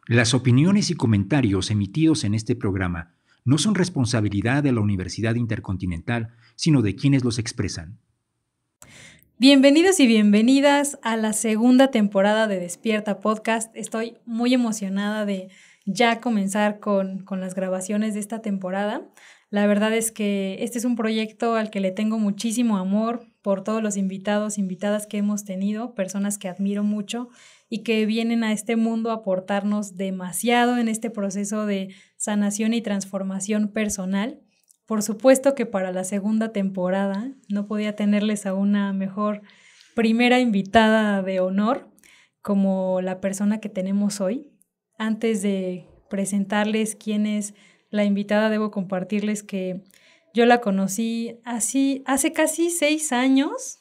Las opiniones y comentarios emitidos en este programa no son responsabilidad de la Universidad Intercontinental, sino de quienes los expresan. Bienvenidos y bienvenidas a la segunda temporada de Despierta Podcast. Estoy muy emocionada de ya comenzar con las grabaciones de esta temporada. La verdad es que este es un proyecto al que le tengo muchísimo amor por todos los invitados, invitadas que hemos tenido, personas que admiro mucho y que vienen a este mundo a aportarnos demasiado en este proceso de sanación y transformación personal. Por supuesto que para la segunda temporada no podía tenerles a una mejor primera invitada de honor como la persona que tenemos hoy. Antes de presentarles quién es la invitada, debo compartirles que yo la conocí así hace casi 6 años.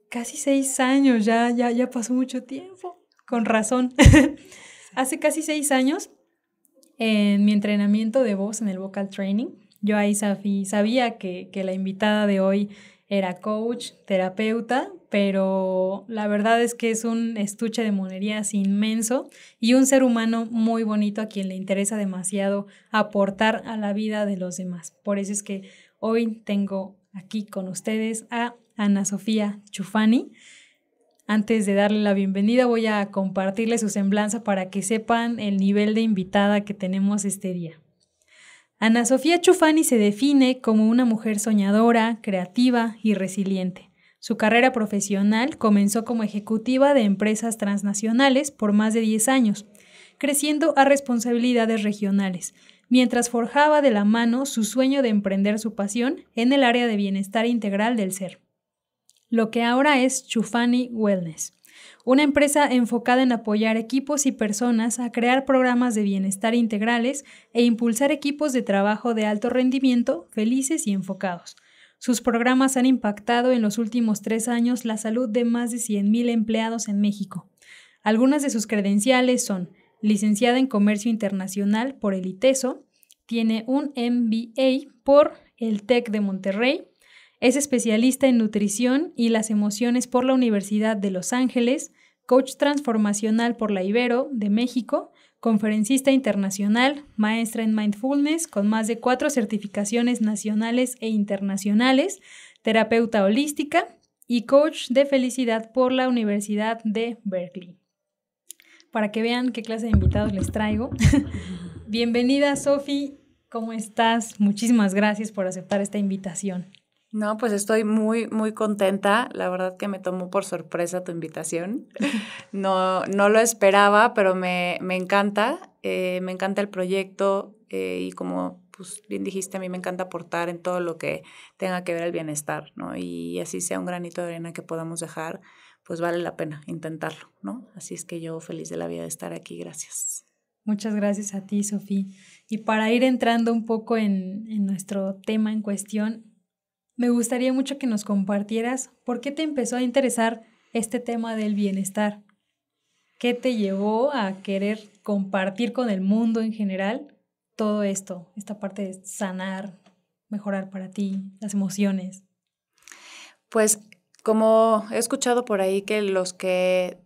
Casi 6 años, ya pasó mucho tiempo, con razón. Hace casi 6 años, en mi entrenamiento de voz en el Vocal Training, yo ahí sabía que la invitada de hoy era coach, terapeuta, pero la verdad es que es un estuche de monerías inmenso y un ser humano muy bonito a quien le interesa demasiado aportar a la vida de los demás. Por eso es que hoy tengo aquí con ustedes a Ana Sofía Chufani. Antes de darle la bienvenida, voy a compartirle su semblanza para que sepan el nivel de invitada que tenemos este día. Ana Sofía Chufani se define como una mujer soñadora, creativa y resiliente. Su carrera profesional comenzó como ejecutiva de empresas transnacionales por más de 10 años, creciendo a responsabilidades regionales, mientras forjaba de la mano su sueño de emprender su pasión en el área de bienestar integral del ser, lo que ahora es Chufani Wellness, una empresa enfocada en apoyar equipos y personas a crear programas de bienestar integrales e impulsar equipos de trabajo de alto rendimiento, felices y enfocados. Sus programas han impactado en los últimos 3 años la salud de más de 100,000 empleados en México. Algunas de sus credenciales son licenciada en Comercio Internacional por el ITESO, tiene un MBA por el TEC de Monterrey, es especialista en nutrición y las emociones por la Universidad de Los Ángeles, coach transformacional por la Ibero de México, conferencista internacional, maestra en mindfulness con más de 4 certificaciones nacionales e internacionales, terapeuta holística y coach de felicidad por la Universidad de Berkeley. Para que vean qué clase de invitados les traigo. Bienvenida, Sofi. ¿Cómo estás? Muchísimas gracias por aceptar esta invitación. No, pues estoy muy, muy contenta. La verdad que me tomó por sorpresa tu invitación. No lo esperaba, pero me encanta. Me encanta el proyecto y como pues bien dijiste, a mí me encanta aportar en todo lo que tenga que ver el bienestar, ¿no? Y así sea un granito de arena que podamos dejar, pues vale la pena intentarlo, ¿no? Así es que yo feliz de la vida de estar aquí. Gracias. Muchas gracias a ti, Sofía. Y para ir entrando un poco en nuestro tema en cuestión, me gustaría mucho que nos compartieras por qué te empezó a interesar este tema del bienestar. ¿Qué te llevó a querer compartir con el mundo en general todo esto, esta parte de sanar, mejorar para ti, las emociones? Pues como he escuchado por ahí que los que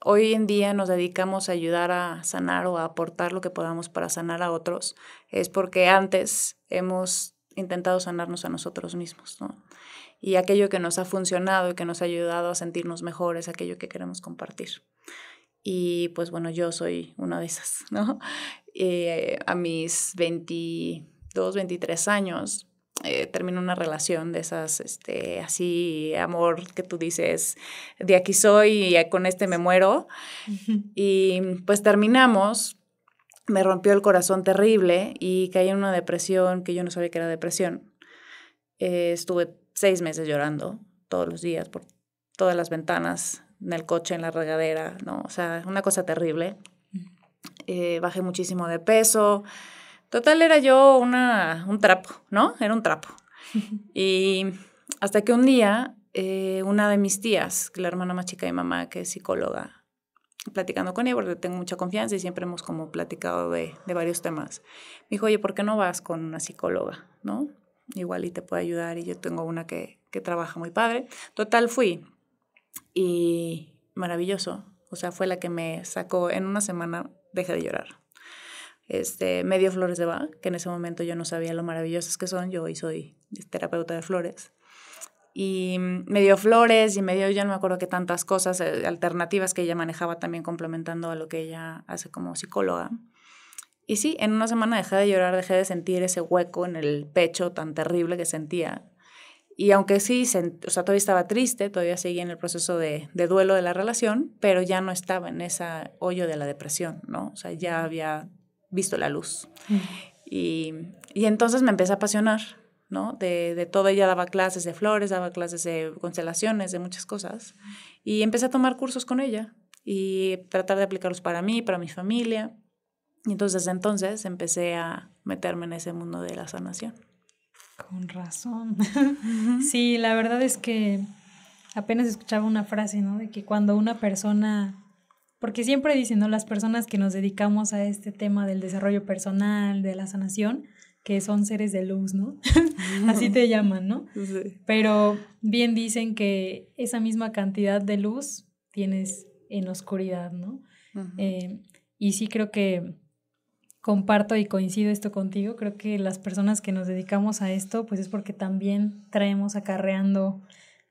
hoy en día nos dedicamos a ayudar a sanar o a aportar lo que podamos para sanar a otros, es porque antes hemos intentado sanarnos a nosotros mismos, ¿no? Y aquello que nos ha funcionado y que nos ha ayudado a sentirnos mejor es aquello que queremos compartir. Y pues bueno, yo soy una de esas, ¿no? A mis 22, 23 años termino una relación de esas, así, amor que tú dices, de aquí soy y con este me muero. Y pues terminamos. Me rompió el corazón terrible y caí en una depresión que yo no sabía que era depresión. Estuve 6 meses llorando todos los días por todas las ventanas, en el coche, en la regadera, ¿no? O sea, una cosa terrible. Bajé muchísimo de peso. Total, era yo un trapo, ¿no? Era un trapo. Y hasta que un día, una de mis tías, la hermana más chica de mi mamá, que es psicóloga, platicando con ella porque tengo mucha confianza y siempre hemos como platicado de varios temas. Me dijo, oye, ¿por qué no vas con una psicóloga, no? Igual y te puede ayudar y yo tengo una que trabaja muy padre. Total, fui y maravilloso. O sea, fue la que me sacó, en una semana dejé de llorar. Me dio flores de Bach, que en ese momento yo no sabía lo maravillosas que son. Yo hoy soy terapeuta de flores. Y me dio flores y me dio, ya no me acuerdo qué tantas cosas alternativas que ella manejaba también complementando a lo que ella hace como psicóloga. Y sí, en una semana dejé de llorar, dejé de sentir ese hueco en el pecho tan terrible que sentía. Y aunque sí, o sea, todavía estaba triste, todavía seguía en el proceso de duelo de la relación, pero ya no estaba en ese hoyo de la depresión, ¿no? O sea, ya había visto la luz. Y entonces me empecé a apasionar, ¿no? De todo. Ella daba clases de flores, daba clases de constelaciones, de muchas cosas. Y empecé a tomar cursos con ella y tratar de aplicarlos para mí, para mi familia. Y entonces desde entonces empecé a meterme en ese mundo de la sanación. Con razón. Sí, la verdad es que apenas escuchaba una frase, ¿no? De que cuando una persona, porque siempre dicen, ¿no? Las personas que nos dedicamos a este tema del desarrollo personal, de la sanación, que son seres de luz, ¿no? Así te llaman, ¿no? Sí. Pero bien dicen que esa misma cantidad de luz tienes en oscuridad, ¿no? Y sí creo que comparto y coincido esto contigo. Creo que las personas que nos dedicamos a esto, pues es porque también traemos acarreando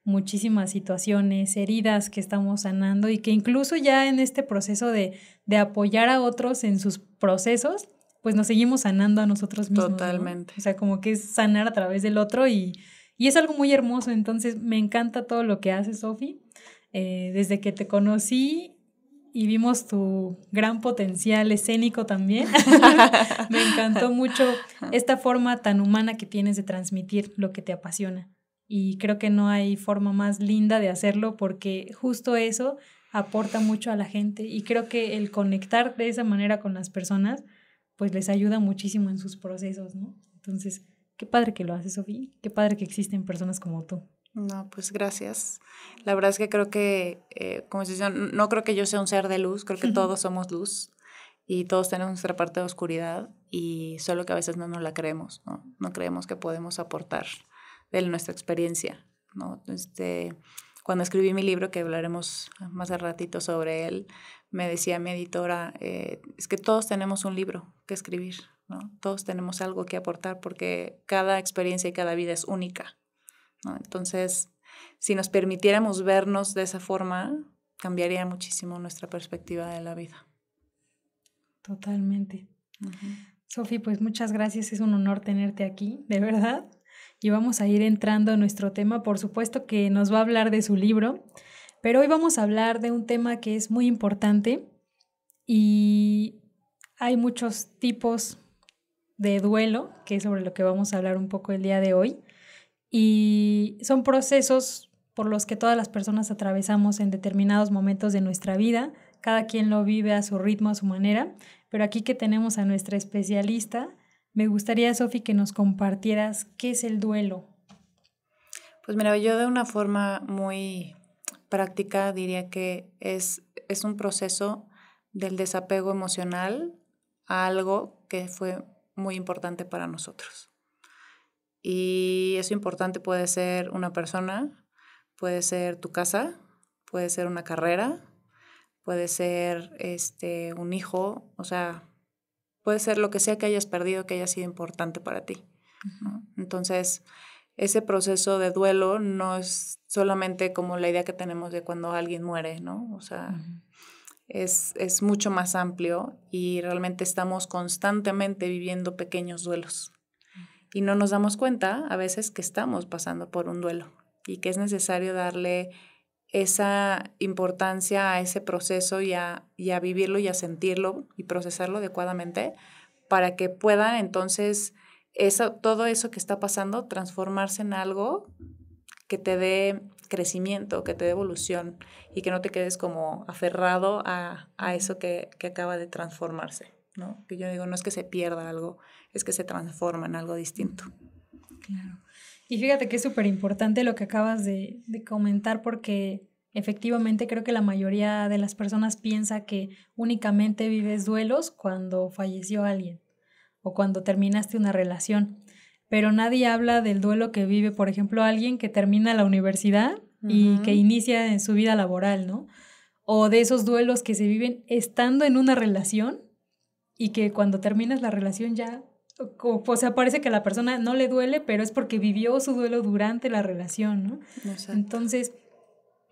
muchísimas situaciones, heridas que estamos sanando y que incluso ya en este proceso de apoyar a otros en sus procesos, pues nos seguimos sanando a nosotros mismos. Totalmente. ¿No? O sea, como que es sanar a través del otro y es algo muy hermoso. Entonces me encanta todo lo que haces, Sofi. Desde que te conocí y vimos tu gran potencial escénico también. Me encantó mucho esta forma tan humana que tienes de transmitir lo que te apasiona. Y creo que no hay forma más linda de hacerlo porque justo eso aporta mucho a la gente. Y creo que el conectar de esa manera con las personas, pues les ayuda muchísimo en sus procesos, ¿no? Entonces, qué padre que lo haces, Sofía. Qué padre que existen personas como tú. No, pues gracias. La verdad es que creo que, como dices, yo no creo que yo sea un ser de luz, creo que todos somos luz y todos tenemos nuestra parte de oscuridad y solo que a veces no nos la creemos, ¿no? No creemos que podemos aportar de nuestra experiencia, ¿no? Cuando escribí mi libro, que hablaremos más al ratito sobre él, me decía mi editora, es que todos tenemos un libro que escribir, ¿no? Todos tenemos algo que aportar porque cada experiencia y cada vida es única, ¿no? Entonces, si nos permitiéramos vernos de esa forma, cambiaría muchísimo nuestra perspectiva de la vida. Totalmente. Sofi, pues muchas gracias, es un honor tenerte aquí, de verdad. Y vamos a ir entrando a nuestro tema. Por supuesto que nos va a hablar de su libro, pero hoy vamos a hablar de un tema que es muy importante y hay muchos tipos de duelo, que es sobre lo que vamos a hablar un poco el día de hoy. Y son procesos por los que todas las personas atravesamos en determinados momentos de nuestra vida. Cada quien lo vive a su ritmo, a su manera. Pero aquí que tenemos a nuestra especialista, me gustaría, Sofi, que nos compartieras qué es el duelo. Pues mira, yo de una forma muy práctica diría que es un proceso del desapego emocional a algo que fue muy importante para nosotros. Y eso importante puede ser una persona, puede ser tu casa, puede ser una carrera, puede ser un hijo, o sea, puede ser lo que sea que hayas perdido que haya sido importante para ti, ¿no? Entonces, ese proceso de duelo no es solamente como la idea que tenemos de cuando alguien muere, ¿no? O sea, es mucho más amplio y realmente estamos constantemente viviendo pequeños duelos. Y no nos damos cuenta a veces que estamos pasando por un duelo y que es necesario darle esa importancia a ese proceso y a vivirlo y a sentirlo y procesarlo adecuadamente para que pueda entonces todo eso que está pasando transformarse en algo que te dé crecimiento, que te dé evolución y que no te quedes como aferrado a eso que acaba de transformarse, ¿no? Que yo digo, no es que se pierda algo, es que se transforma en algo distinto. Claro. Y fíjate que es súper importante lo que acabas de comentar porque efectivamente creo que la mayoría de las personas piensa que únicamente vives duelos cuando falleció alguien o cuando terminaste una relación, pero nadie habla del duelo que vive, por ejemplo, alguien que termina la universidad y que inicia en su vida laboral, ¿no? o de esos duelos que se viven estando en una relación y que cuando terminas la relación ya, o sea, parece que a la persona no le duele, pero es porque vivió su duelo durante la relación, ¿no? Exacto. Entonces,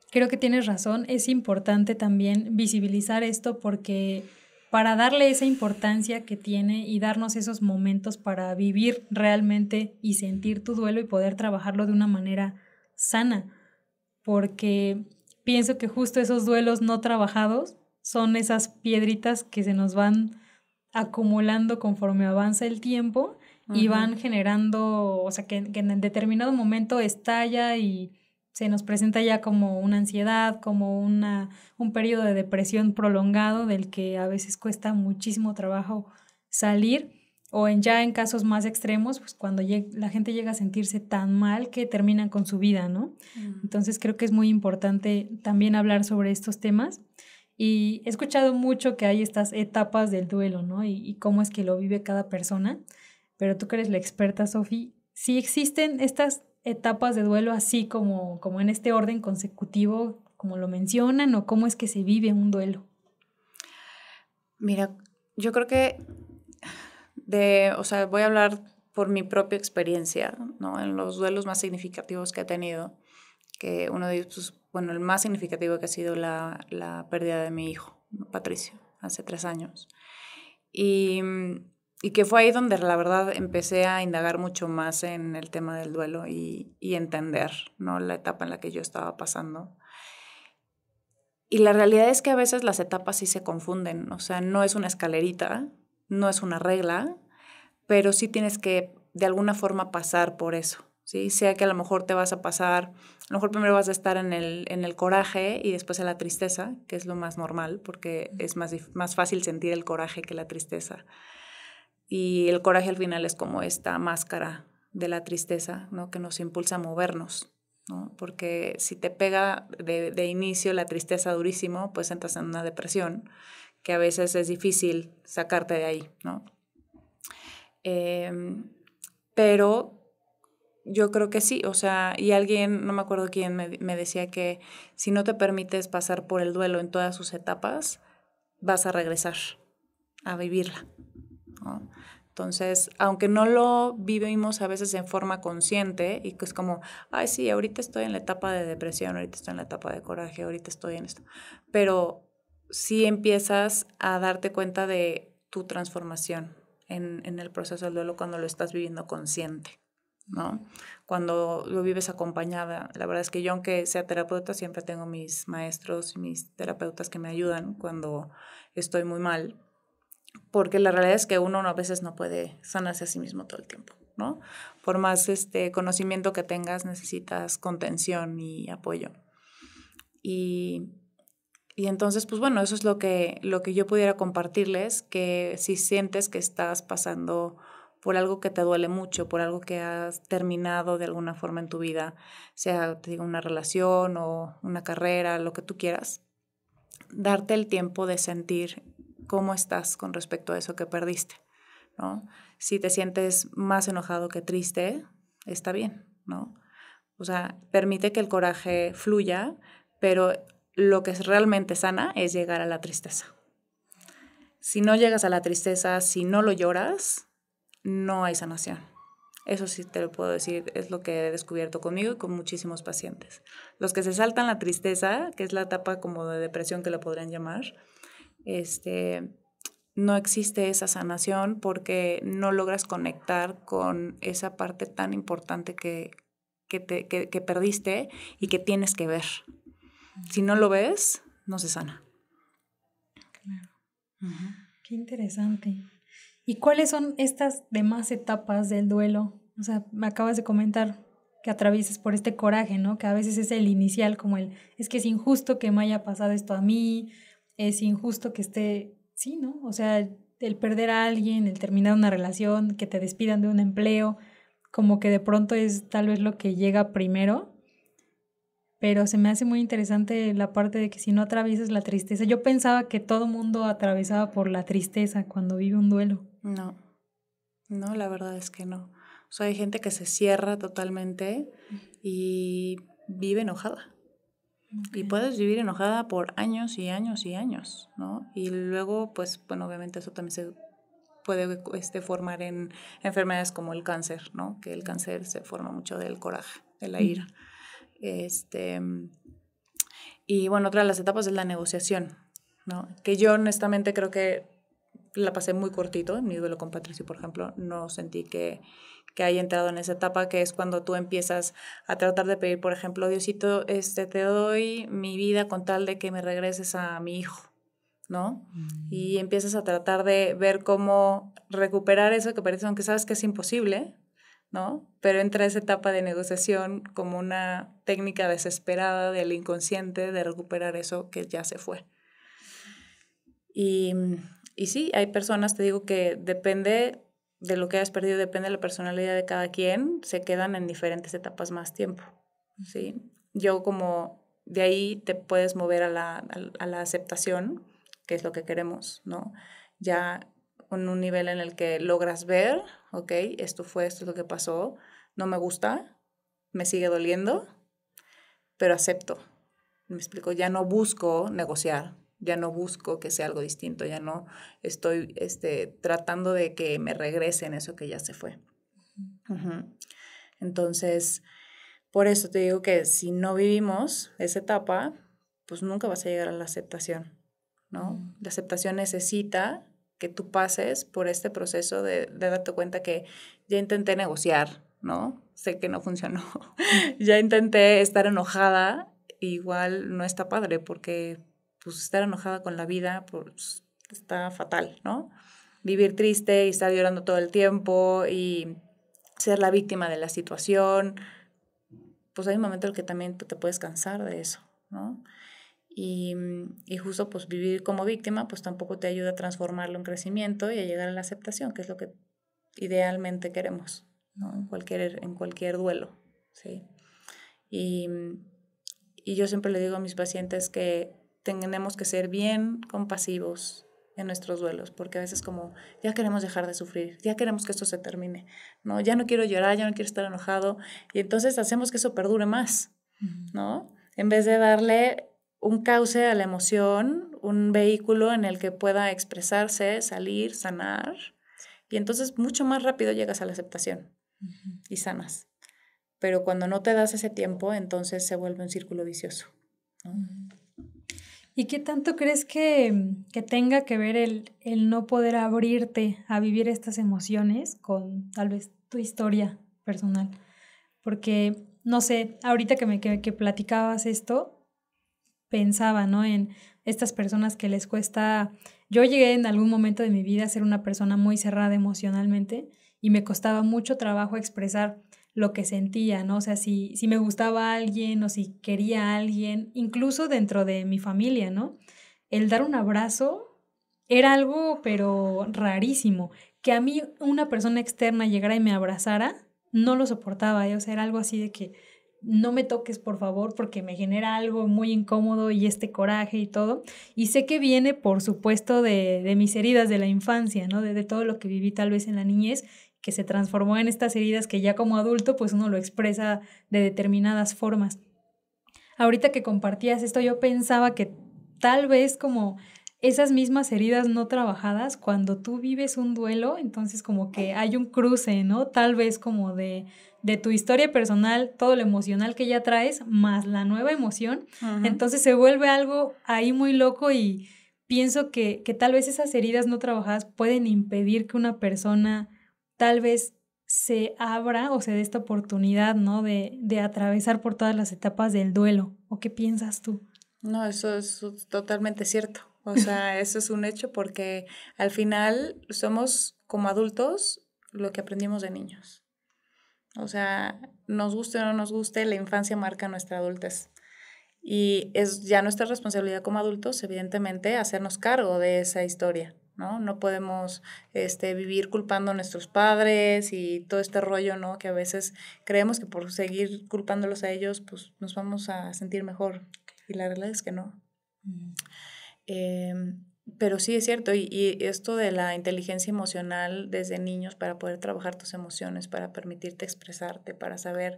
creo que tienes razón, es importante también visibilizar esto porque para darle esa importancia que tiene y darnos esos momentos para vivir realmente y sentir tu duelo y poder trabajarlo de una manera sana, porque pienso que justo esos duelos no trabajados son esas piedritas que se nos van acumulando conforme avanza el tiempo y van generando, o sea, que en determinado momento estalla y se nos presenta ya como una ansiedad, como un periodo de depresión prolongado del que a veces cuesta muchísimo trabajo salir, o ya en casos más extremos, pues cuando la gente llega a sentirse tan mal que terminan con su vida, ¿no? Entonces creo que es muy importante también hablar sobre estos temas. Y he escuchado mucho que hay estas etapas del duelo, ¿no? Y cómo es que lo vive cada persona. Pero tú que eres la experta, Sofi, ¿sí existen estas etapas de duelo así como en este orden consecutivo, como lo mencionan, o cómo es que se vive un duelo? Mira, yo creo que o sea, voy a hablar por mi propia experiencia, ¿no? En los duelos más significativos que he tenido, que uno de ellos, pues, bueno, el más significativo que ha sido la pérdida de mi hijo, Patricio, hace 3 años. Y que fue ahí donde la verdad empecé a indagar mucho más en el tema del duelo y entender, ¿no? La etapa en la que yo estaba pasando. Y la realidad es que a veces las etapas sí se confunden, o sea, no es una escalerita, no es una regla, pero sí tienes que de alguna forma pasar por eso, ¿sí? Sea que a lo mejor te vas a pasar, a lo mejor primero vas a estar en el coraje y después en la tristeza, que es lo más normal, porque es más fácil sentir el coraje que la tristeza. Y el coraje al final es como esta máscara de la tristeza, ¿no? Que nos impulsa a movernos, ¿no? Porque si te pega de inicio la tristeza durísimo, pues entras en una depresión que a veces es difícil sacarte de ahí, ¿no? Pero yo creo que sí, o sea, y alguien, no me acuerdo quién, me decía que si no te permites pasar por el duelo en todas sus etapas, vas a regresar a vivirla, ¿no? Entonces, aunque no lo vivimos a veces en forma consciente y que es como, ay, sí, ahorita estoy en la etapa de depresión, ahorita estoy en la etapa de coraje, ahorita estoy en esto, pero sí empiezas a darte cuenta de tu transformación en el proceso del duelo cuando lo estás viviendo consciente, ¿no? Cuando lo vives acompañada. La verdad es que yo, aunque sea terapeuta, siempre tengo mis maestros y mis terapeutas que me ayudan cuando estoy muy mal, porque la realidad es que uno a veces no puede sanarse a sí mismo todo el tiempo, ¿no? Por más conocimiento que tengas, necesitas contención y apoyo. Y entonces, pues bueno, eso es lo que yo pudiera compartirles, que si sientes que estás pasando por algo que te duele mucho, por algo que has terminado de alguna forma en tu vida, sea, te digo, una relación o una carrera, lo que tú quieras, darte el tiempo de sentir cómo estás con respecto a eso que perdiste, ¿no? Si te sientes más enojado que triste, está bien, ¿no? O sea, permite que el coraje fluya, pero lo que realmente sana es llegar a la tristeza. Si no llegas a la tristeza, si no lo lloras, no hay sanación. Eso sí te lo puedo decir, es lo que he descubierto conmigo y con muchísimos pacientes. Los que se saltan la tristeza, que es la etapa como de depresión que lo podrían llamar, no existe esa sanación porque no logras conectar con esa parte tan importante que perdiste y que tienes que ver. Si no lo ves, no se sana. Claro. Qué interesante. ¿Y cuáles son estas demás etapas del duelo? O sea, me acabas de comentar que atraviesas por este coraje, ¿no? Que a veces es el inicial, como es que es injusto que me haya pasado esto a mí, es injusto que esté, sí, ¿no? O sea, el perder a alguien, el terminar una relación, que te despidan de un empleo, como que de pronto es tal vez lo que llega primero, pero se me hace muy interesante la parte de que si no atraviesas la tristeza, yo pensaba que todo mundo atravesaba por la tristeza cuando vive un duelo. No, la verdad es que no. O sea, hay gente que se cierra totalmente y vive enojada. Y puedes vivir enojada por años y años y años, ¿no? Y luego, pues, bueno, obviamente eso también se puede formar en enfermedades como el cáncer, ¿no? Que el cáncer se forma mucho del coraje, de la ira. Y bueno, otra de las etapas es la negociación, ¿no? Que yo honestamente creo que la pasé muy cortito en mi duelo con Patricio, por ejemplo. No sentí que haya entrado en esa etapa, que es cuando tú empiezas a tratar de pedir, por ejemplo, Diosito, te doy mi vida con tal de que me regreses a mi hijo, ¿no? Y empiezas a tratar de ver cómo recuperar eso que parece, aunque sabes que es imposible, ¿no? Pero entra esa etapa de negociación como una técnica desesperada del inconsciente de recuperar eso que ya se fue. Y sí, hay personas, te digo, que depende de lo que hayas perdido, depende de la personalidad de cada quien, se quedan en diferentes etapas más tiempo, ¿sí? Yo como de ahí te puedes mover a la aceptación, que es lo que queremos, ¿no? Ya en un nivel en el que logras ver, ok, esto es lo que pasó, no me gusta, me sigue doliendo, pero acepto. Me explico, ya no busco negociar, ya no busco que sea algo distinto, ya no estoy tratando de que me regresen eso que ya se fue. Entonces, por eso te digo que si no vivimos esa etapa, pues nunca vas a llegar a la aceptación, ¿no? La aceptación necesita que tú pases por este proceso de darte cuenta que ya intenté negociar, ¿no? Sé que no funcionó. Ya intenté estar enojada, igual no está padre porque pues estar enojada con la vida pues está fatal, ¿no? Vivir triste y estar llorando todo el tiempo y ser la víctima de la situación, pues hay un momento en el que también tú te puedes cansar de eso, ¿no? Y justo pues vivir como víctima pues tampoco te ayuda a transformarlo en crecimiento y a llegar a la aceptación, que es lo que idealmente queremos, ¿no? En cualquier duelo, ¿sí? Y yo siempre le digo a mis pacientes que tenemos que ser bien compasivos en nuestros duelos, porque a veces como ya queremos dejar de sufrir, ya queremos que esto se termine, ¿no? Ya no quiero llorar, ya no quiero estar enojado, y entonces hacemos que eso perdure más, ¿no? En vez de darle un cauce a la emoción, un vehículo en el que pueda expresarse, salir, sanar, y entonces mucho más rápido llegas a la aceptación y sanas. Pero cuando no te das ese tiempo, entonces se vuelve un círculo vicioso, ¿no? ¿Y qué tanto crees que tenga que ver el no poder abrirte a vivir estas emociones con tal vez tu historia personal? Porque, no sé, ahorita que platicabas esto, pensaba, ¿no? En estas personas que les cuesta... Yo llegué en algún momento de mi vida a ser una persona muy cerrada emocionalmente y me costaba mucho trabajo expresar lo que sentía, ¿no? O sea, si me gustaba a alguien o si quería a alguien, incluso dentro de mi familia, ¿no? El dar un abrazo era algo, pero rarísimo. Que a mí una persona externa llegara y me abrazara, no lo soportaba, ¿eh? O sea, era algo así de que no me toques, por favor, porque me genera algo muy incómodo y este coraje y todo. Y sé que viene, por supuesto, de mis heridas de la infancia, ¿no? De todo lo que viví tal vez en la niñez, que se transformó en estas heridas que ya como adulto, pues uno lo expresa de determinadas formas. Ahorita que compartías esto, yo pensaba que tal vez como esas mismas heridas no trabajadas, cuando tú vives un duelo, entonces como que hay un cruce, ¿no? Tal vez como de tu historia personal, todo lo emocional que ya traes, más la nueva emoción. Entonces se vuelve algo ahí muy loco y pienso que tal vez esas heridas no trabajadas pueden impedir que una persona tal vez se abra o se dé esta oportunidad, ¿no? De atravesar por todas las etapas del duelo. ¿O qué piensas tú? No, eso es totalmente cierto. O sea, eso es un hecho porque al final somos como adultos lo que aprendimos de niños. O sea, nos guste o no nos guste, la infancia marca nuestra adultez. Y es ya nuestra responsabilidad como adultos, evidentemente, hacernos cargo de esa historia, ¿no? No podemos vivir culpando a nuestros padres y todo este rollo, ¿no? Que a veces creemos que por seguir culpándolos a ellos, pues nos vamos a sentir mejor. Y la realidad es que no. Pero sí es cierto, y esto de la inteligencia emocional desde niños para poder trabajar tus emociones, para permitirte expresarte, para saber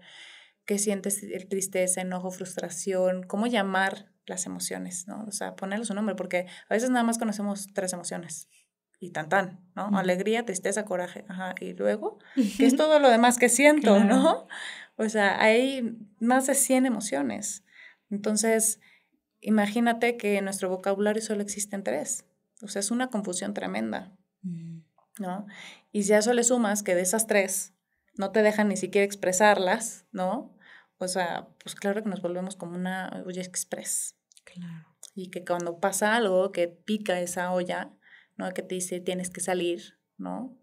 qué sientes, tristeza, enojo, frustración, cómo llamar las emociones, ¿no? O sea, ponerle su nombre, porque a veces nada más conocemos 3 emociones y ¿no? Alegría, tristeza, coraje, ajá, y luego, ¿qué es todo lo demás que siento, claro, ¿no? O sea, hay más de 100 emociones. Entonces, imagínate que en nuestro vocabulario solo existen 3. O sea, es una confusión tremenda, ¿no? Y si a eso le sumas que de esas 3 no te dejan ni siquiera expresarlas, ¿no? O sea, pues claro que nos volvemos como una olla express. Claro. Y que cuando pasa algo que pica esa olla, ¿no? Que te dice tienes que salir, ¿no?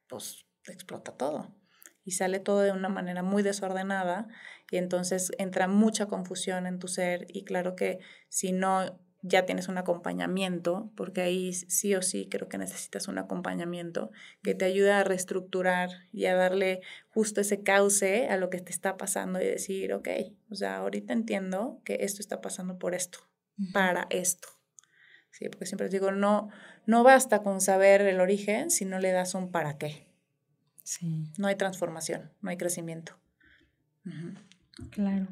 Pues explota todo. Y sale todo de una manera muy desordenada y entonces entra mucha confusión en tu ser y claro que si no ya tienes un acompañamiento, porque ahí sí o sí creo que necesitas un acompañamiento que te ayude a reestructurar y a darle justo ese cauce a lo que te está pasando y decir, ok, o sea, ahorita entiendo que esto está pasando por esto, para esto. Sí, porque siempre digo, no basta con saber el origen si no le das un para qué. Sí. No hay transformación, no hay crecimiento. Claro.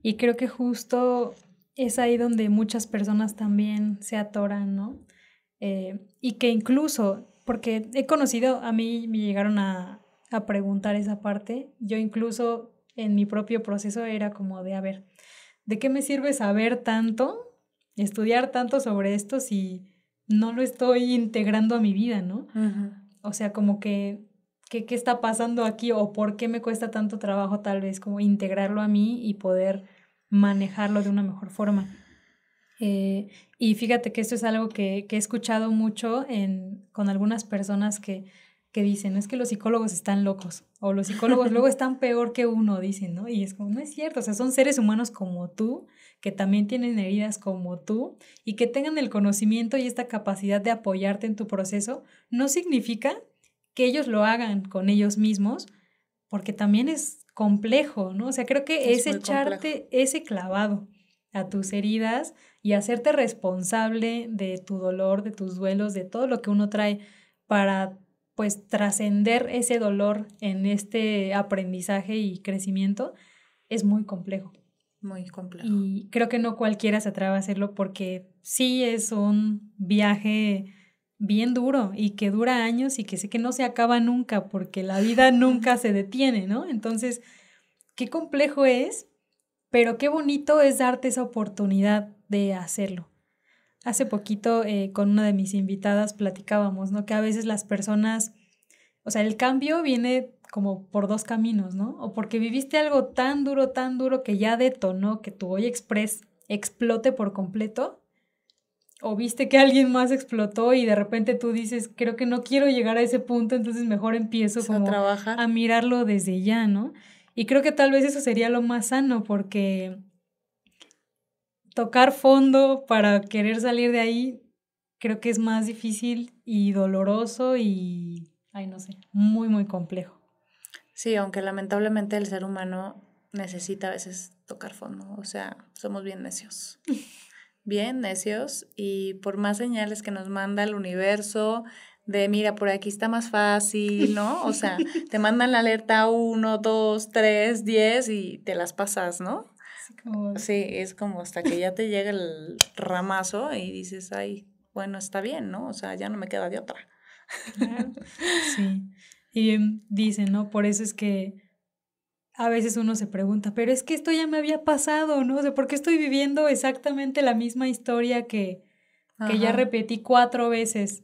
Y creo que justo es ahí donde muchas personas también se atoran, ¿no? Y que incluso, porque he conocido, a mí me llegaron a preguntar esa parte, yo incluso en mi propio proceso era como de, a ver, ¿de qué me sirve saber tanto, estudiar tanto sobre esto si no lo estoy integrando a mi vida, ¿no? O sea, como que ¿qué está pasando aquí o por qué me cuesta tanto trabajo tal vez como integrarlo a mí y poder manejarlo de una mejor forma? Y fíjate que esto es algo que he escuchado mucho con algunas personas que dicen, es que los psicólogos están locos o los psicólogos luego están peor que uno, dicen, ¿no? Y es como, no es cierto, o sea, son seres humanos como tú, que también tienen heridas como tú y que tengan el conocimiento y esta capacidad de apoyarte en tu proceso, no significa que ellos lo hagan con ellos mismos, porque también es complejo, ¿no? O sea, creo que es echarte ese clavado a tus heridas y hacerte responsable de tu dolor, de tus duelos, de todo lo que uno trae para, pues, trascender ese dolor en este aprendizaje y crecimiento, es muy complejo. Muy complejo. Y creo que no cualquiera se atreve a hacerlo porque sí es un viaje bien duro y que dura años y que sé que no se acaba nunca porque la vida nunca se detiene, ¿no? Entonces, qué complejo es, pero qué bonito es darte esa oportunidad de hacerlo. Hace poquito con una de mis invitadas platicábamos, ¿no? Que a veces las personas, o sea, el cambio viene como por 2 caminos, ¿no? O porque viviste algo tan duro que ya detonó que tu olla express explote por completo, o viste que alguien más explotó y de repente tú dices, creo que no quiero llegar a ese punto, entonces mejor empiezo como a mirarlo desde ya, ¿no? Y creo que tal vez eso sería lo más sano porque tocar fondo para querer salir de ahí creo que es más difícil y doloroso y, ay, no sé, muy, muy complejo. Sí, aunque lamentablemente el ser humano necesita a veces tocar fondo, o sea, somos bien necios. Bien necios y por más señales que nos manda el universo de mira, por aquí está más fácil, ¿no? O sea, te mandan la alerta 1, 2, 3, 10 y te las pasas, ¿no? Sí, es como hasta que ya te llega el ramazo y dices, ay, bueno, está bien, ¿no? O sea, ya no me queda de otra. Claro. Sí. Y dicen, ¿no? Por eso es que a veces uno se pregunta, pero es que esto ya me había pasado, ¿no? O sea, ¿por qué estoy viviendo exactamente la misma historia que ya repetí 4 veces?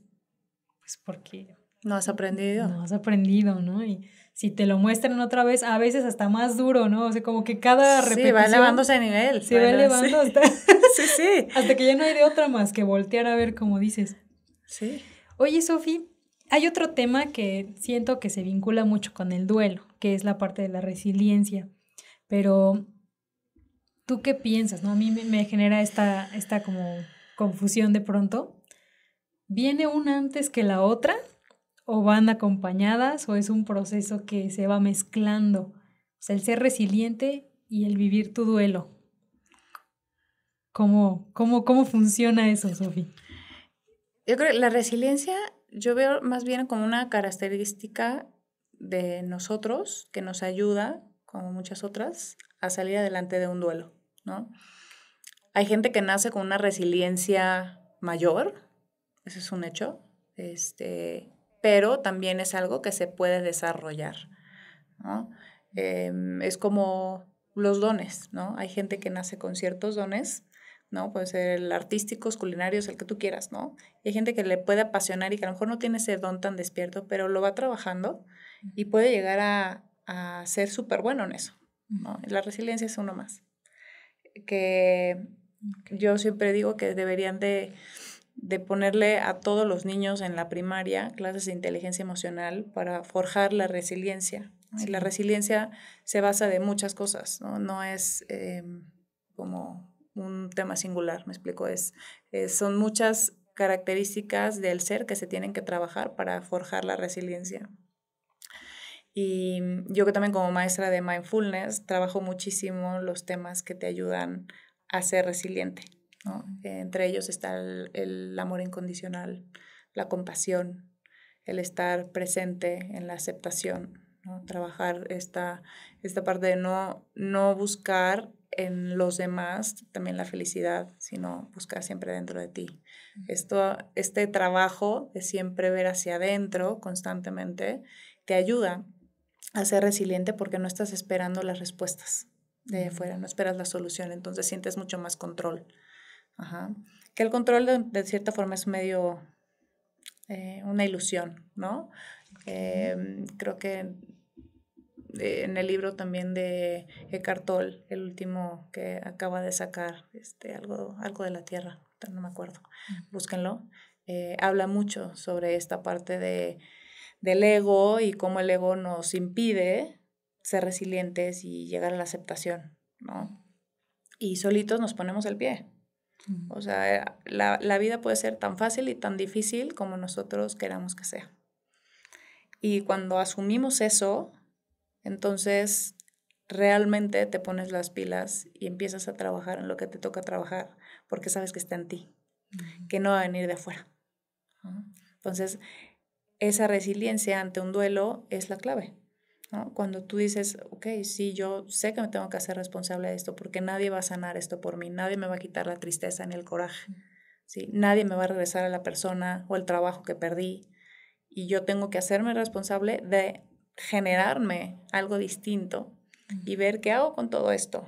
Pues porque no has aprendido. No has aprendido, ¿no? Y si te lo muestran otra vez, a veces hasta más duro, ¿no? O sea, como que cada repetición... Sí, va elevándose de nivel. Se va elevando hasta... sí. Hasta que ya no hay de otra más que voltear a ver, como dices. Sí. Oye, Sofi, hay otro tema que siento que se vincula mucho con el duelo, que es la parte de la resiliencia. Pero, ¿tú qué piensas, no? A mí me genera esta como confusión de pronto. ¿Viene una antes que la otra? ¿O van acompañadas? ¿O es un proceso que se va mezclando? O sea, el ser resiliente y el vivir tu duelo. ¿Cómo funciona eso, Sofi? Yo creo que la resiliencia, yo veo más bien como una característica de nosotros que nos ayuda como muchas otras, a salir adelante de un duelo, ¿no? Hay gente que nace con una resiliencia mayor, eso es un hecho, pero también es algo que se puede desarrollar, ¿no? Es como los dones, ¿no? Hay gente que nace con ciertos dones, ¿no? Puede ser el artísticos, culinarios, el que tú quieras, ¿no? Y hay gente que le puede apasionar y que a lo mejor no tiene ese don tan despierto, pero lo va trabajando y puede llegar a ser súper bueno en eso, ¿no? La resiliencia es uno más. Que yo siempre digo que deberían de ponerle a todos los niños en la primaria clases de inteligencia emocional para forjar la resiliencia. Sí. Y la resiliencia se basa de muchas cosas, ¿no? No es como un tema singular, me explico, son muchas características del ser que se tienen que trabajar para forjar la resiliencia. Y yo que también como maestra de mindfulness trabajo muchísimo los temas que te ayudan a ser resiliente, ¿no? Entre ellos está el amor incondicional, la compasión, el estar presente en la aceptación, ¿no? Trabajar esta parte de no buscar en los demás también la felicidad, sino buscar siempre dentro de ti. Este trabajo de siempre ver hacia adentro constantemente te ayuda a ser resiliente porque no estás esperando las respuestas de afuera, no esperas la solución, entonces sientes mucho más control. Ajá. Que el control de cierta forma es medio una ilusión, ¿no? Creo que en el libro también de Eckhart Tolle, el último que acaba de sacar, algo de la Tierra, no me acuerdo, búsquenlo, habla mucho sobre esta parte del ego y cómo el ego nos impide ser resilientes y llegar a la aceptación, ¿no? Y solitos nos ponemos el pie. O sea, la vida puede ser tan fácil y tan difícil como nosotros queramos que sea. Y cuando asumimos eso, entonces realmente te pones las pilas y empiezas a trabajar en lo que te toca trabajar, porque sabes que está en ti, que no va a venir de afuera. Entonces, esa resiliencia ante un duelo es la clave, ¿no? Cuando tú dices, ok, sí, yo sé que me tengo que hacer responsable de esto porque nadie va a sanar esto por mí, nadie me va a quitar la tristeza ni el coraje, ¿sí? Nadie me va a regresar a la persona o el trabajo que perdí y yo tengo que hacerme responsable de generarme algo distinto y ver qué hago con todo esto,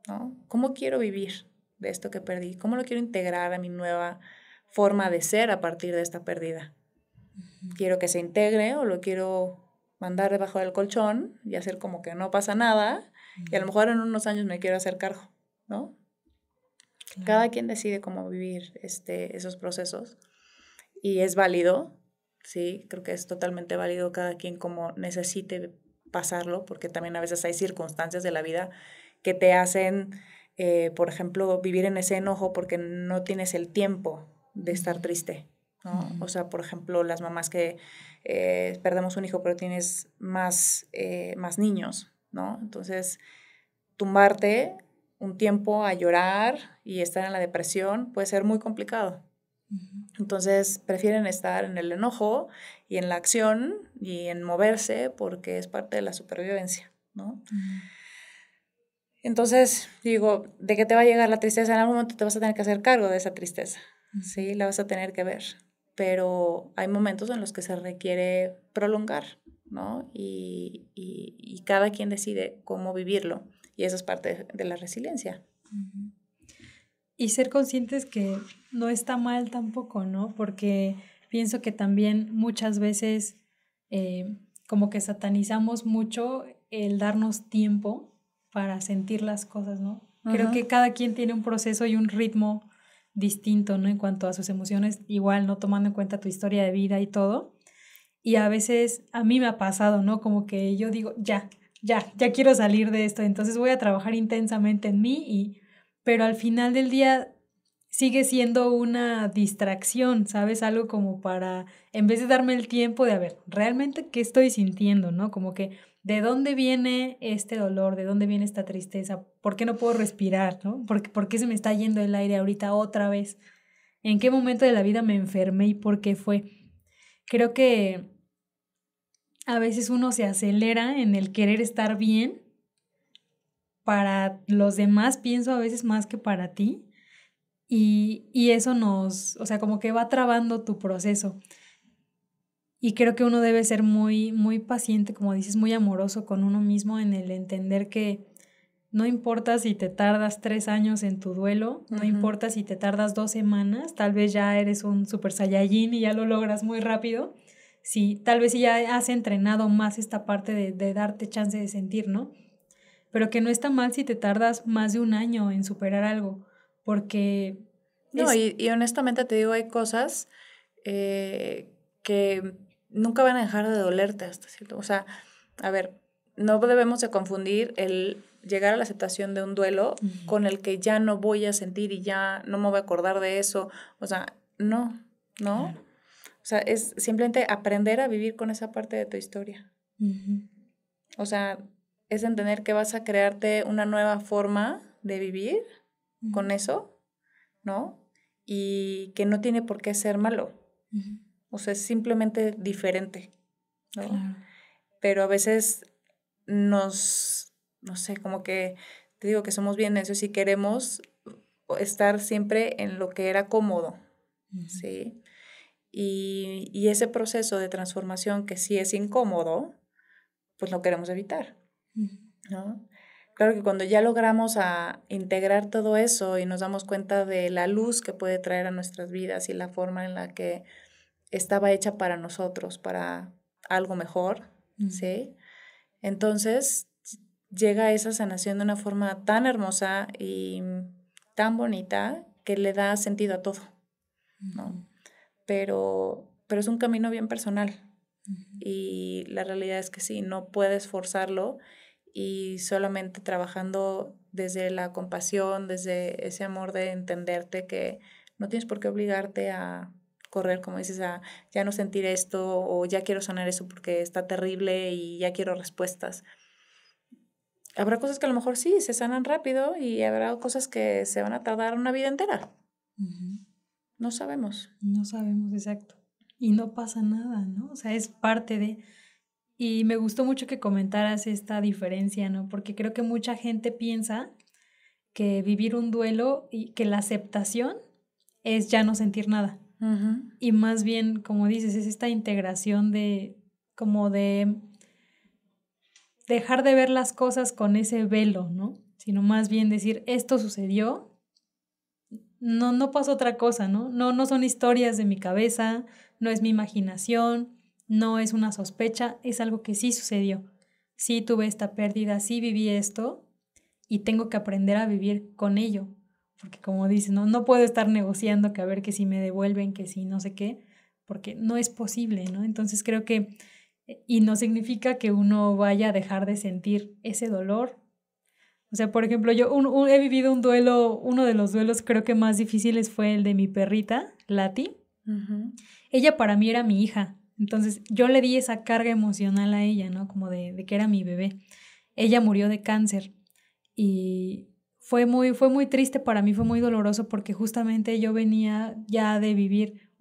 ¿no? ¿Cómo quiero vivir de esto que perdí? ¿Cómo lo quiero integrar a mi nueva forma de ser a partir de esta pérdida? ¿Quiero que se integre o lo quiero mandar debajo del colchón y hacer como que no pasa nada y a lo mejor en unos años me quiero hacer cargo, ¿no? Claro. Cada quien decide cómo vivir esos procesos y es válido, sí, creo que es totalmente válido cada quien como necesite pasarlo, porque también a veces hay circunstancias de la vida que te hacen, por ejemplo, vivir en ese enojo porque no tienes el tiempo de estar triste, ¿no? O sea, por ejemplo, las mamás que perdemos un hijo pero tienes más niños, ¿no? Entonces, tumbarte un tiempo a llorar y estar en la depresión puede ser muy complicado. Entonces, prefieren estar en el enojo y en la acción y en moverse porque es parte de la supervivencia, ¿no? Entonces, digo, ¿de qué te va a llegar la tristeza? En algún momento te vas a tener que hacer cargo de esa tristeza, ¿sí? La vas a tener que ver. Pero hay momentos en los que se requiere prolongar, ¿no? Y cada quien decide cómo vivirlo. Y eso es parte de la resiliencia. Y ser conscientes que no está mal tampoco, ¿no? Porque pienso que también muchas veces como que satanizamos mucho el darnos tiempo para sentir las cosas, ¿no? Uh-huh. Creo que cada quien tiene un proceso y un ritmo distinto, ¿no? En cuanto a sus emociones, igual, ¿no? Tomando en cuenta tu historia de vida y todo. Y a veces a mí me ha pasado, ¿no? Como que yo digo, ya quiero salir de esto, entonces voy a trabajar intensamente en mí, pero al final del día sigue siendo una distracción, ¿sabes? Algo como para, en vez de darme el tiempo de, a ver, ¿realmente qué estoy sintiendo, no? Como que, ¿de dónde viene este dolor? ¿De dónde viene esta tristeza? ¿Por qué no puedo respirar, no? ¿Por qué se me está yendo el aire ahorita otra vez? ¿En qué momento de la vida me enfermé y por qué fue? Creo que a veces uno se acelera en el querer estar bien para los demás, pienso a veces más que para ti. Y eso o sea, como que va trabando tu proceso. Y creo que uno debe ser muy, muy paciente, como dices, muy amoroso con uno mismo en el entender que no importa si te tardas 3 años en tu duelo, no importa si te tardas 2 semanas, tal vez ya eres un super saiyajin y ya lo logras muy rápido. Sí, tal vez si ya has entrenado más esta parte de darte chance de sentir, ¿no? Pero que no está mal si te tardas más de 1 año en superar algo, porque... No, y honestamente te digo, hay cosas que nunca van a dejar de dolerte hasta cierto. O sea, a ver, no debemos de confundir el llegar a la aceptación de un duelo con el que ya no voy a sentir y ya no me voy a acordar de eso. O sea, no. Claro. O sea, es simplemente aprender a vivir con esa parte de tu historia. O sea, es entender que vas a crearte una nueva forma de vivir con eso, ¿no? Y que no tiene por qué ser malo. O sea, es simplemente diferente, ¿no? Claro. Pero a veces no sé, como que te digo que somos bien necios y queremos estar siempre en lo que era cómodo, ¿sí? Y ese proceso de transformación que sí es incómodo, pues lo queremos evitar, ¿no? Claro que cuando ya logramos integrar todo eso y nos damos cuenta de la luz que puede traer a nuestras vidas y la forma en la que estaba hecha para nosotros, para algo mejor, ¿sí? Entonces llega esa sanación de una forma tan hermosa y tan bonita que le da sentido a todo, ¿no? Pero es un camino bien personal y la realidad es que sí, no puedes forzarlo y solamente trabajando desde la compasión, desde ese amor de entenderte que no tienes por qué obligarte a correr, como dices, a ya no sentir esto o ya quiero sanar eso porque está terrible y ya quiero respuestas. Habrá cosas que a lo mejor sí se sanan rápido y habrá cosas que se van a tardar una vida entera. No sabemos. No sabemos, exacto. Y no pasa nada, ¿no? O sea, es parte de... Y me gustó mucho que comentaras esta diferencia, ¿no? Porque creo que mucha gente piensa que vivir un duelo y que la aceptación es ya no sentir nada. Y más bien, como dices, es esta integración de dejar de ver las cosas con ese velo, ¿no? Sino más bien decir, esto sucedió, no pasó otra cosa, ¿no? No son historias de mi cabeza, no es mi imaginación, no es una sospecha, es algo que sí sucedió. Sí tuve esta pérdida, sí viví esto y tengo que aprender a vivir con ello. Porque como dices, no puedo estar negociando que a ver que si me devuelven, que si no sé qué, porque no es posible, ¿no? Entonces creo que, y no significa que uno vaya a dejar de sentir ese dolor. O sea, por ejemplo, yo he vivido un duelo, uno de los duelos creo que más difíciles fue el de mi perrita, Lati. Ella para mí era mi hija, entonces yo le di esa carga emocional a ella, ¿no? Como de que era mi bebé. Ella murió de cáncer y fue muy triste para mí, fue muy doloroso porque justamente yo venía ya de vivir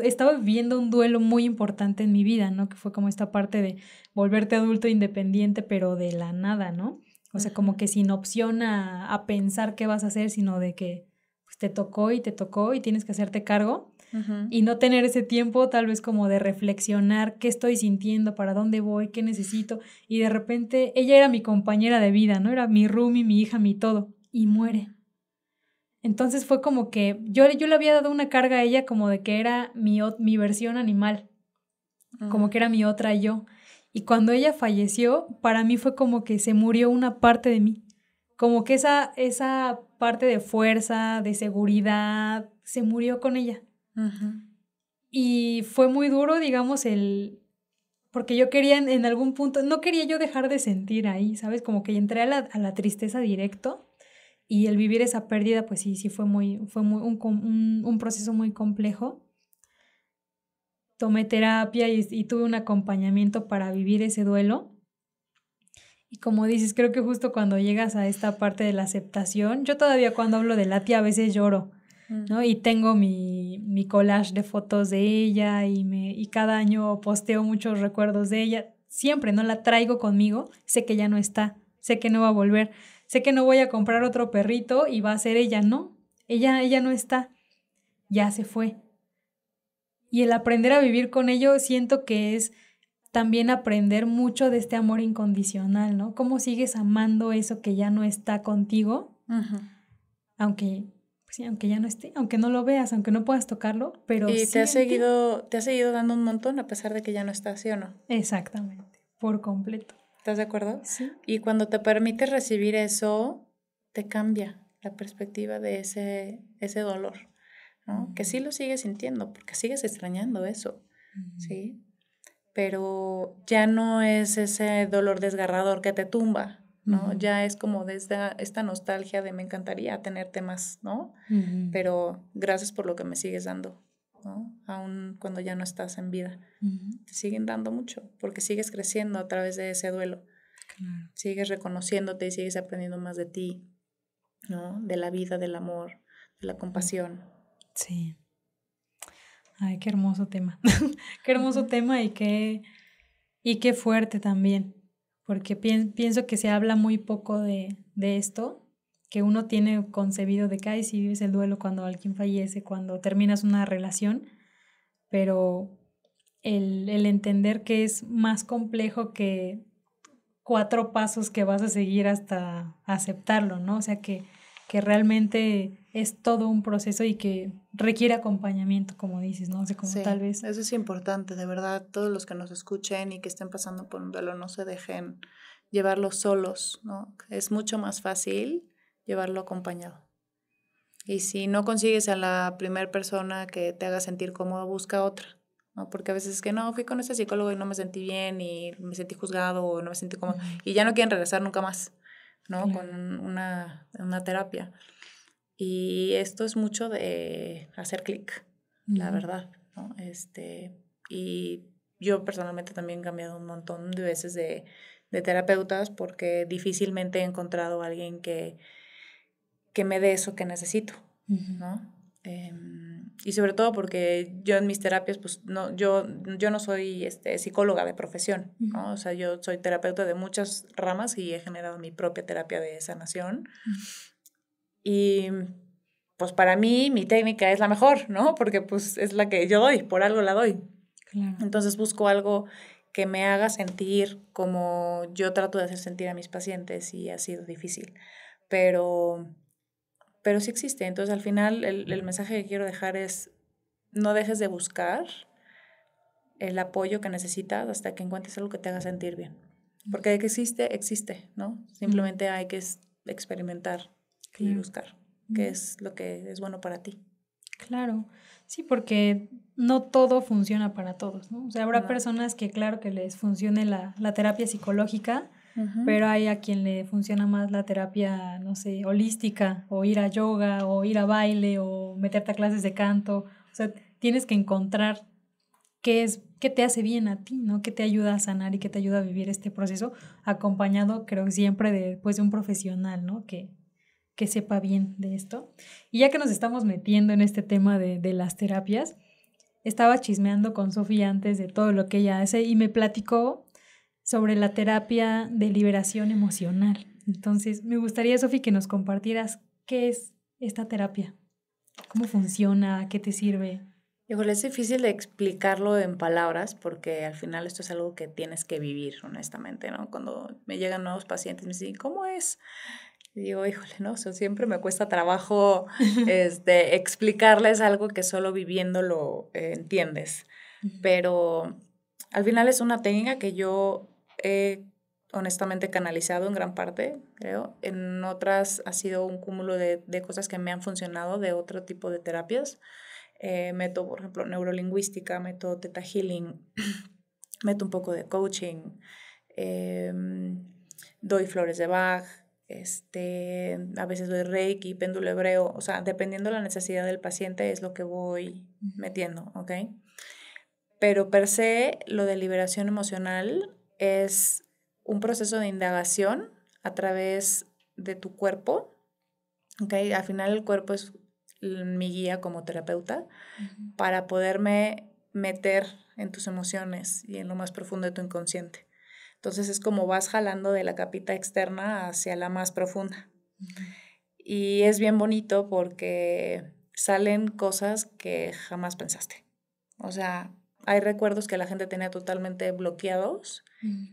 estaba viviendo un duelo muy importante en mi vida, ¿no? Que fue como esta parte de volverte adulto independiente, pero de la nada, ¿no? O sea, como que sin opción a pensar qué vas a hacer, sino de que pues, te tocó y tienes que hacerte cargo y no tener ese tiempo tal vez como de reflexionar qué estoy sintiendo, para dónde voy, qué necesito. Y de repente ella era mi compañera de vida, ¿no? Era mi roomie, mi hija, mi todo. Y muere. Entonces fue como que yo le había dado una carga a ella como de que era mi versión animal, como que era mi otra yo. Y cuando ella falleció, para mí fue como que se murió una parte de mí. Como que esa parte de fuerza, de seguridad, se murió con ella. Y fue muy duro, digamos, porque yo quería en algún punto, no quería yo dejar de sentir ahí, ¿sabes? Como que entré a la tristeza directo y el vivir esa pérdida, pues sí fue un proceso muy complejo. Tomé terapia y tuve un acompañamiento para vivir ese duelo. Y como dices, creo que justo cuando llegas a esta parte de la aceptación, yo todavía cuando hablo de Lati a veces lloro, ¿no? Y tengo mi collage de fotos de ella y cada año posteo muchos recuerdos de ella. Siempre, ¿no? La traigo conmigo, sé que ya no está, sé que no va a volver, sé que no voy a comprar otro perrito y va a ser ella, no, ella no está, ya se fue. Y el aprender a vivir con ello siento que es también aprender mucho de este amor incondicional, ¿no? Cómo sigues amando eso que ya no está contigo, aunque, pues sí, aunque ya no esté, aunque no lo veas, aunque no puedas tocarlo, pero Y sí te ha seguido dando un montón a pesar de que ya no estás, ¿sí o no? Exactamente, por completo. ¿Estás de acuerdo? Sí. Y cuando te permites recibir eso, te cambia la perspectiva de ese dolor, ¿no? Que sí lo sigues sintiendo, porque sigues extrañando eso, ¿sí? Pero ya no es ese dolor desgarrador que te tumba, ¿no? Ya es como de esta nostalgia de me encantaría tenerte más, ¿no? Pero gracias por lo que me sigues dando, ¿no? Aún cuando ya no estás en vida. Te siguen dando mucho, porque sigues creciendo a través de ese duelo. Claro. Sigues reconociéndote y sigues aprendiendo más de ti, ¿no? De la vida, del amor, de la compasión. Sí. Ay, qué hermoso tema. Qué hermoso tema y qué fuerte también, porque pienso que se habla muy poco de esto, que uno tiene concebido de que, ay, si vives el duelo cuando alguien fallece, cuando terminas una relación, pero el entender que es más complejo que 4 pasos que vas a seguir hasta aceptarlo, ¿no? O sea, que realmente es todo un proceso y que requiere acompañamiento, como dices, ¿no? O sea, como Sí, tal vez. eso es importante, de verdad, todos los que nos escuchen y que estén pasando por un duelo no se dejen llevarlo solos, ¿no? Es mucho más fácil llevarlo acompañado. Y si no consigues a la primera persona que te haga sentir cómodo, busca otra, ¿no? Porque a veces es que no, fui con este psicólogo y no me sentí bien y me sentí juzgado o no me sentí cómodo y ya no quieren regresar nunca más, ¿no? Claro. Con una terapia. Y esto es mucho de hacer clic, la verdad, ¿no? Y yo personalmente también he cambiado un montón de veces de terapeutas porque difícilmente he encontrado a alguien que me dé eso que necesito, ¿no? Y sobre todo porque yo en mis terapias, pues no, yo no soy psicóloga de profesión, ¿no? O sea, yo soy terapeuta de muchas ramas y he generado mi propia terapia de sanación. Y pues para mí mi técnica es la mejor, ¿no? Porque pues es la que yo doy, por algo la doy. Claro. Entonces busco algo que me haga sentir como yo trato de hacer sentir a mis pacientes y ha sido difícil. Pero sí existe. Entonces, al final, el mensaje que quiero dejar es, no dejes de buscar el apoyo que necesitas hasta que encuentres algo que te haga sentir bien. Porque de que existe, existe, ¿no? Simplemente hay que experimentar y buscar qué es lo que es bueno para ti. Claro, sí, porque no todo funciona para todos, ¿no? O sea, habrá personas que claro que les funcione la terapia psicológica, pero hay a quien le funciona más la terapia, no sé, holística, o ir a yoga, o ir a baile, o meterte a clases de canto. O sea, tienes que encontrar qué te hace bien a ti, ¿no? Qué te ayuda a sanar y qué te ayuda a vivir este proceso, acompañado, creo, siempre de un profesional, ¿no? Que sepa bien de esto. Y ya que nos estamos metiendo en este tema de las terapias, estaba chismeando con Sofía antes de todo lo que ella hace y me platicó sobre la terapia de liberación emocional. Entonces, me gustaría, Sofía, que nos compartieras qué es esta terapia, cómo funciona, qué te sirve. Híjole, es difícil de explicarlo en palabras porque al final esto es algo que tienes que vivir, honestamente, ¿no? Cuando me llegan nuevos pacientes me dicen, ¿cómo es? Y digo, híjole, no, o sea, siempre me cuesta trabajo explicarles algo que solo viviéndolo entiendes. Pero al final es una técnica que yo he honestamente canalizado en gran parte, creo. En otras ha sido un cúmulo de cosas que me han funcionado de otro tipo de terapias. Meto, por ejemplo, neurolingüística, meto Theta Healing, meto un poco de coaching, doy flores de Bach, a veces doy Reiki, péndulo hebreo, o sea, dependiendo de la necesidad del paciente es lo que voy metiendo, ¿ok? Pero per se, lo de liberación emocional es un proceso de indagación a través de tu cuerpo, ¿ok? Al final el cuerpo es mi guía como terapeuta para poderme meter en tus emociones y en lo más profundo de tu inconsciente, Entonces es como vas jalando de la capita externa hacia la más profunda. Y es bien bonito porque salen cosas que jamás pensaste. O sea, hay recuerdos que la gente tenía totalmente bloqueados,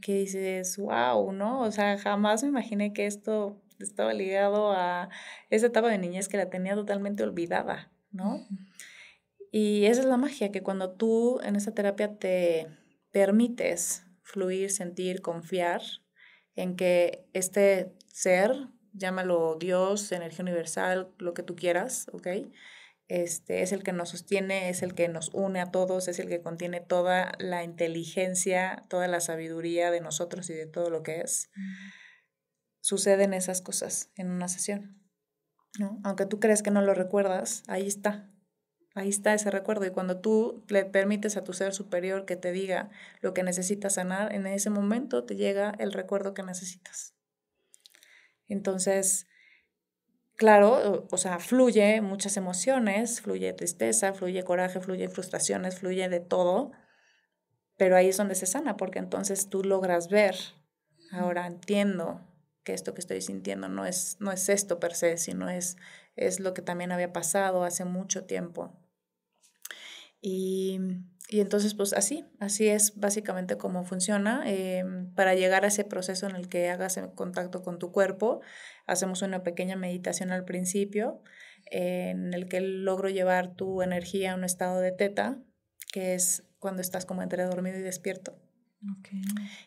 que dices, wow, ¿no? O sea, jamás me imaginé que esto estaba ligado a esa etapa de niñez que la tenía totalmente olvidada, ¿no? Y esa es la magia, que cuando tú en esa terapia te permites fluir, sentir, confiar en que este ser, llámalo Dios, energía universal, lo que tú quieras, ¿ok? Es el que nos sostiene, es el que nos une a todos, es el que contiene toda la inteligencia, toda la sabiduría de nosotros y de todo lo que es. Suceden esas cosas en una sesión, ¿no? Aunque tú crees que no lo recuerdas, ahí está. Ahí está ese recuerdo, y cuando tú le permites a tu ser superior que te diga lo que necesitas sanar, en ese momento te llega el recuerdo que necesitas. Entonces, claro, o sea, fluye muchas emociones, fluye tristeza, fluye coraje, fluye frustraciones, fluye de todo, pero ahí es donde se sana, porque entonces tú logras ver, ahora entiendo que esto que estoy sintiendo no es esto per se, sino es lo que también había pasado hace mucho tiempo. Y entonces, pues así es básicamente cómo funciona. Para llegar a ese proceso en el que hagas contacto con tu cuerpo, hacemos una pequeña meditación al principio, en el que logro llevar tu energía a un estado de teta, que es cuando estás como entre dormido y despierto. Okay.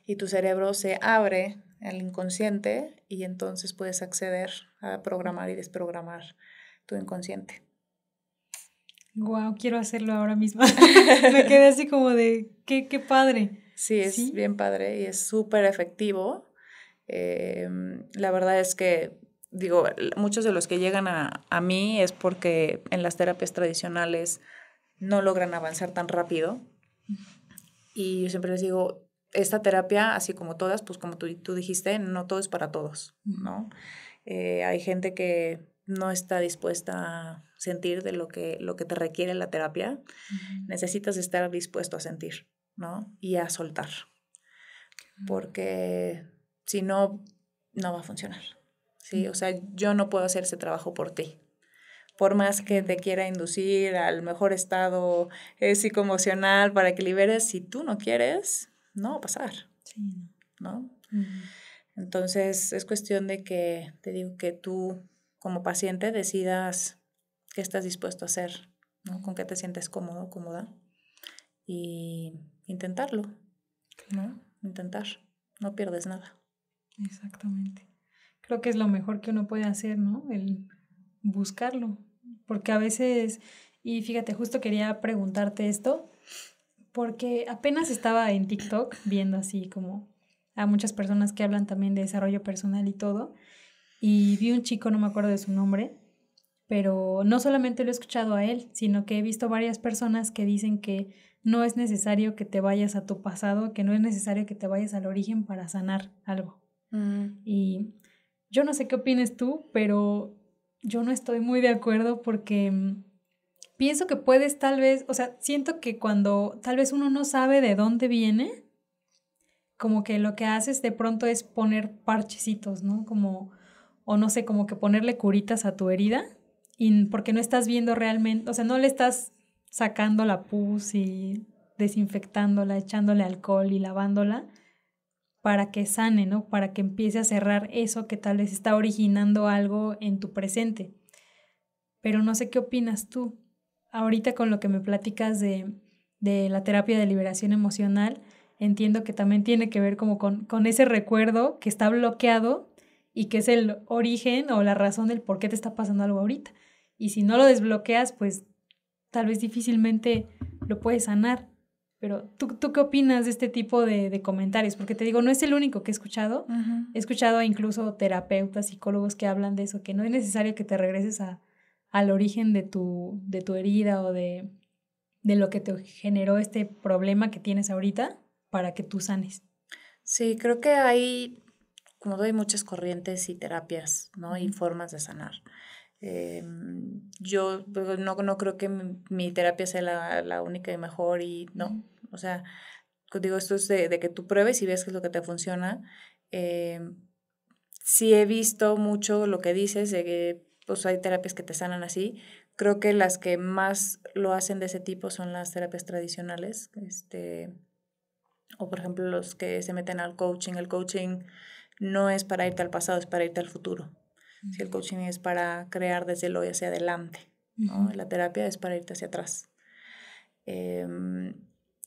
Y tu cerebro se abre al inconsciente y entonces puedes acceder a programar y desprogramar tu inconsciente. Wow, quiero hacerlo ahora mismo. Me quedé así como de, qué padre. Sí, es bien padre y es súper efectivo. La verdad es que, digo, muchos de los que llegan a mí es porque en las terapias tradicionales no logran avanzar tan rápido. Y yo siempre les digo, esta terapia, así como todas, pues como tú dijiste, no todo es para todos, ¿no? Hay gente que no está dispuesta a sentir de lo que te requiere la terapia. Necesitas estar dispuesto a sentir, ¿no? Y a soltar. Porque si no, no va a funcionar. ¿Sí? O sea, yo no puedo hacer ese trabajo por ti. Por más que te quiera inducir al mejor estado psicoemocional para que liberes, si tú no quieres, no va a pasar. Sí. ¿No? Entonces, es cuestión de que, te digo, que tú como paciente decidas qué estás dispuesto a hacer, ¿no? Con qué te sientes cómodo, cómoda, y intentarlo, ¿no? Intentar, no pierdes nada. Exactamente. Creo que es lo mejor que uno puede hacer, ¿no? El buscarlo. Porque a veces, y fíjate, justo quería preguntarte esto, porque apenas estaba en TikTok viendo así como a muchas personas que hablan también de desarrollo personal y todo, y vi un chico, no me acuerdo de su nombre, pero no solamente lo he escuchado a él, sino que he visto varias personas que dicen que no es necesario que te vayas a tu pasado, que no es necesario que te vayas al origen para sanar algo. Y yo no sé qué opines tú, pero yo no estoy muy de acuerdo porque pienso que puedes tal vez, o sea, siento que cuando tal vez uno no sabe de dónde viene, como que lo que haces de pronto es poner parchecitos, ¿no? Como, o no sé, como que ponerle curitas a tu herida, y porque no estás viendo realmente, o sea, no le estás sacando la pus y desinfectándola, echándole alcohol y lavándola para que sane, ¿no? Para que empiece a cerrar eso que tal vez está originando algo en tu presente. Pero no sé qué opinas tú. Ahorita con lo que me platicas de la terapia de liberación emocional, entiendo que también tiene que ver como con ese recuerdo que está bloqueado y que es el origen o la razón del por qué te está pasando algo ahorita. Y si no lo desbloqueas, pues tal vez difícilmente lo puedes sanar. Pero ¿tú qué opinas de este tipo de comentarios? Porque te digo, no es el único que he escuchado. He escuchado incluso terapeutas, psicólogos que hablan de eso, que no es necesario que te regreses al origen de tu herida o de lo que te generó este problema que tienes ahorita para que tú sanes. Sí, creo que hay, como hay muchas corrientes y terapias, ¿no? Y formas de sanar. Yo no creo que mi terapia sea la única y mejor y no. O sea, digo, esto es de que tú pruebes y ves qué es lo que te funciona. Sí he visto mucho lo que dices, de que pues hay terapias que te sanan así. Creo que las que más lo hacen de ese tipo son las terapias tradicionales, o por ejemplo los que se meten al coaching. El coaching no es para irte al pasado, es para irte al futuro. Si el coaching es para crear desde el hoy hacia adelante, ¿no? La terapia es para irte hacia atrás.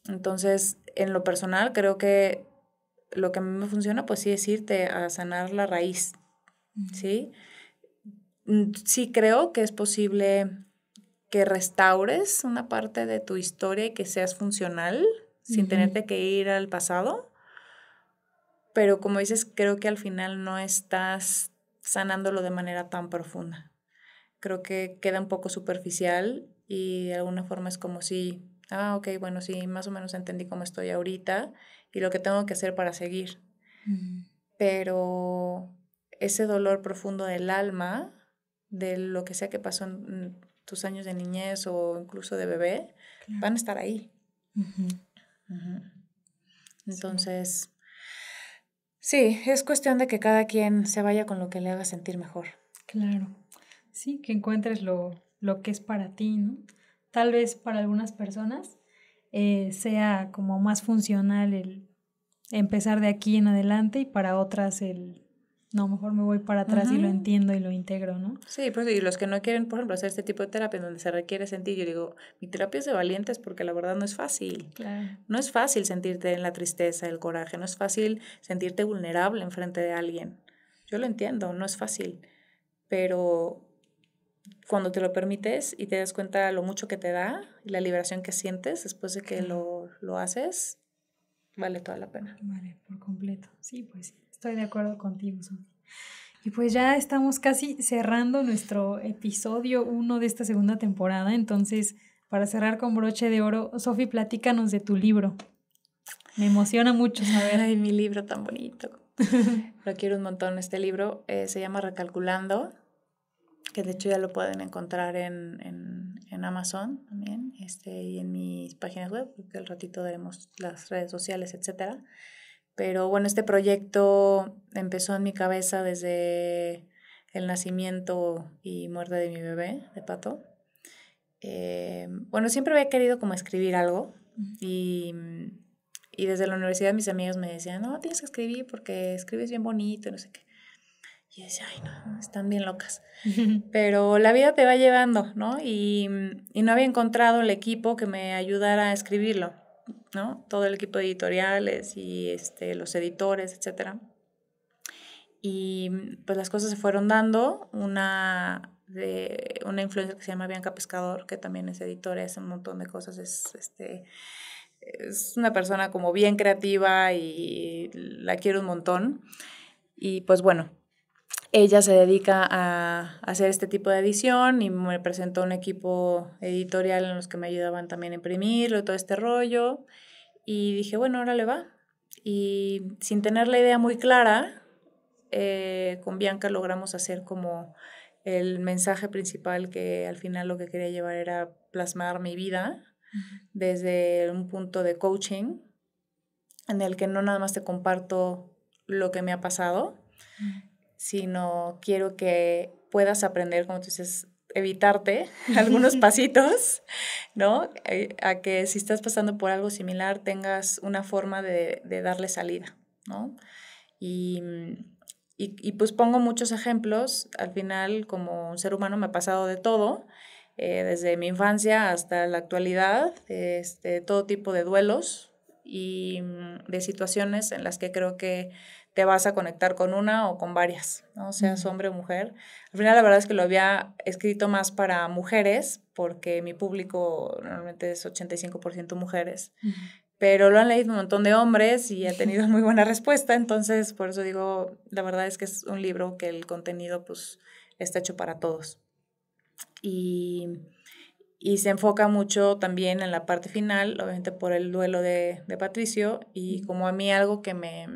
Entonces, en lo personal, creo que lo que a mí me funciona, pues sí, es irte a sanar la raíz, ¿sí? Sí creo que es posible que restaures una parte de tu historia y que seas funcional sin tenerte que ir al pasado, pero como dices, creo que al final no estás sanándolo de manera tan profunda. Creo que queda un poco superficial y de alguna forma es como si, ok, bueno, sí, más o menos entendí cómo estoy ahorita y lo que tengo que hacer para seguir. Pero ese dolor profundo del alma, de lo que sea que pasó en tus años de niñez o incluso de bebé, van a estar ahí. Entonces, sí, es cuestión de que cada quien se vaya con lo que le haga sentir mejor. Claro. Sí, que encuentres lo que es para ti, ¿no? Tal vez para algunas personas sea como más funcional el empezar de aquí en adelante y para otras no, mejor me voy para atrás y lo entiendo y lo integro, ¿no? Sí, pues y los que no quieren, por ejemplo, hacer este tipo de terapia en donde se requiere sentir, yo digo, mi terapia es de valientes porque la verdad no es fácil. Claro. No es fácil sentirte en la tristeza, el coraje, no es fácil sentirte vulnerable enfrente de alguien. Yo lo entiendo, no es fácil, pero cuando te lo permites y te das cuenta lo mucho que te da y la liberación que sientes después de que lo haces, vale toda la pena. Vale, por completo. Sí, pues estoy de acuerdo contigo, Sofi. Y pues ya estamos casi cerrando nuestro episodio 1 de esta segunda temporada. Entonces, para cerrar con broche de oro, Sofi, platícanos de tu libro. Me emociona mucho saber. Ay, mi libro tan bonito. Lo quiero un montón. Este libro se llama Recalculando, que de hecho ya lo pueden encontrar en Amazon también, y en mis páginas web, porque al ratito daremos las redes sociales, etcétera. Pero bueno, este proyecto empezó en mi cabeza desde el nacimiento y muerte de mi bebé, de Pato. Bueno, siempre había querido como escribir algo y desde la universidad mis amigas me decían, no, tienes que escribir porque escribes bien bonito y no sé qué. Y yo decía, ay, no, están bien locas. Pero la vida te va llevando, ¿no? Y no había encontrado el equipo que me ayudara a escribirlo, ¿no? Todo el equipo de editoriales y los editores, etcétera. Y pues las cosas se fueron dando. Una influencer que se llama Bianca Pescador, que también es editora, hace un montón de cosas, es una persona como bien creativa y la quiero un montón. Y pues bueno, ella se dedica a hacer este tipo de edición y me presentó un equipo editorial en los que me ayudaban también a imprimirlo y todo este rollo. Y dije, bueno, ahora le va. Y sin tener la idea muy clara, con Bianca logramos hacer como el mensaje principal, que al final lo que quería llevar era plasmar mi vida desde un punto de coaching, en el que no nada más te comparto lo que me ha pasado, sino quiero que puedas aprender, como tú dices, evitarte algunos pasitos, ¿no? A que si estás pasando por algo similar tengas una forma de darle salida, ¿no? Y pues pongo muchos ejemplos. Al final, como un ser humano me ha pasado de todo, desde mi infancia hasta la actualidad, todo tipo de duelos y de situaciones en las que creo que te vas a conectar con una o con varias, ¿no? Seas hombre o mujer. Al final la verdad es que lo había escrito más para mujeres, porque mi público normalmente es 85% mujeres, pero lo han leído un montón de hombres y ha tenido muy buena respuesta, entonces por eso digo, la verdad es que es un libro que el contenido pues está hecho para todos. Y se enfoca mucho también en la parte final, obviamente por el duelo de Patricio, y como a mí algo que me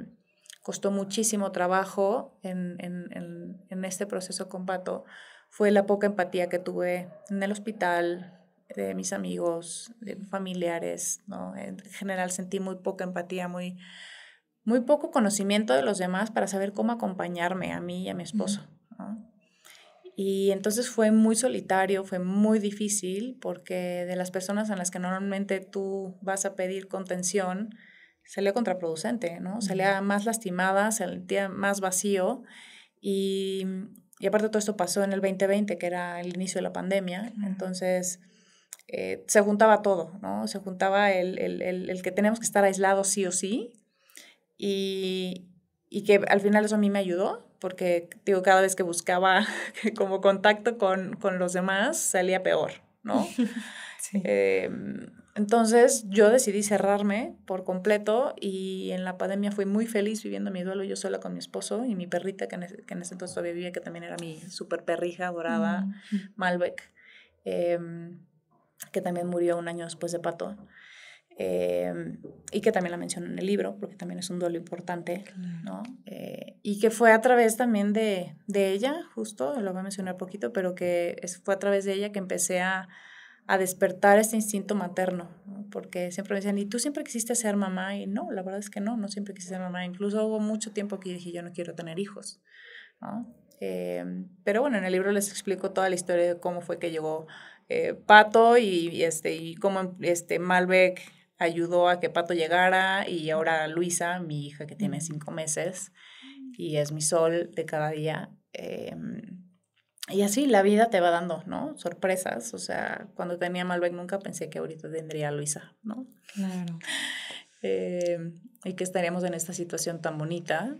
costó muchísimo trabajo en este proceso con Pato fue la poca empatía que tuve en el hospital, de mis amigos, de familiares, ¿no? En general sentí muy poca empatía, muy poco conocimiento de los demás para saber cómo acompañarme a mí y a mi esposo, ¿no? Y entonces fue muy solitario, fue muy difícil, porque de las personas a las que normalmente tú vas a pedir contención, salía contraproducente, ¿no? Salía más lastimada, sentía más vacío, y aparte todo esto pasó en el 2020, que era el inicio de la pandemia, entonces se juntaba todo, ¿no? Se juntaba el que tenemos que estar aislados sí o sí, y que al final eso a mí me ayudó, porque digo, cada vez que buscaba como contacto con los demás salía peor, ¿no? Sí. Entonces yo decidí cerrarme por completo, y en la pandemia fui muy feliz viviendo mi duelo yo sola con mi esposo y mi perrita, que en ese entonces todavía vivía, que también era mi súper perrija dorada, Malbec, que también murió un año después de Pato. Y que también la menciono en el libro, porque también es un duelo importante, ¿no? Y que fue a través también de ella, justo, lo voy a mencionar poquito, pero que fue a través de ella que empecé a despertar este instinto materno, ¿no? Porque siempre me decían, ¿y tú siempre quisiste ser mamá? Y no, la verdad es que no siempre quise ser mamá. Incluso hubo mucho tiempo que dije, yo no quiero tener hijos, ¿no? Pero bueno, en el libro les explico toda la historia de cómo fue que llegó Pato, y cómo Malbec ayudó a que Pato llegara, y ahora Luisa, mi hija, que tiene 5 meses y es mi sol de cada día. Y así la vida te va dando, ¿no? Sorpresas. O sea, cuando tenía Malbec nunca pensé que ahorita tendría a Luisa, ¿no? Claro. Y que estaríamos en esta situación tan bonita,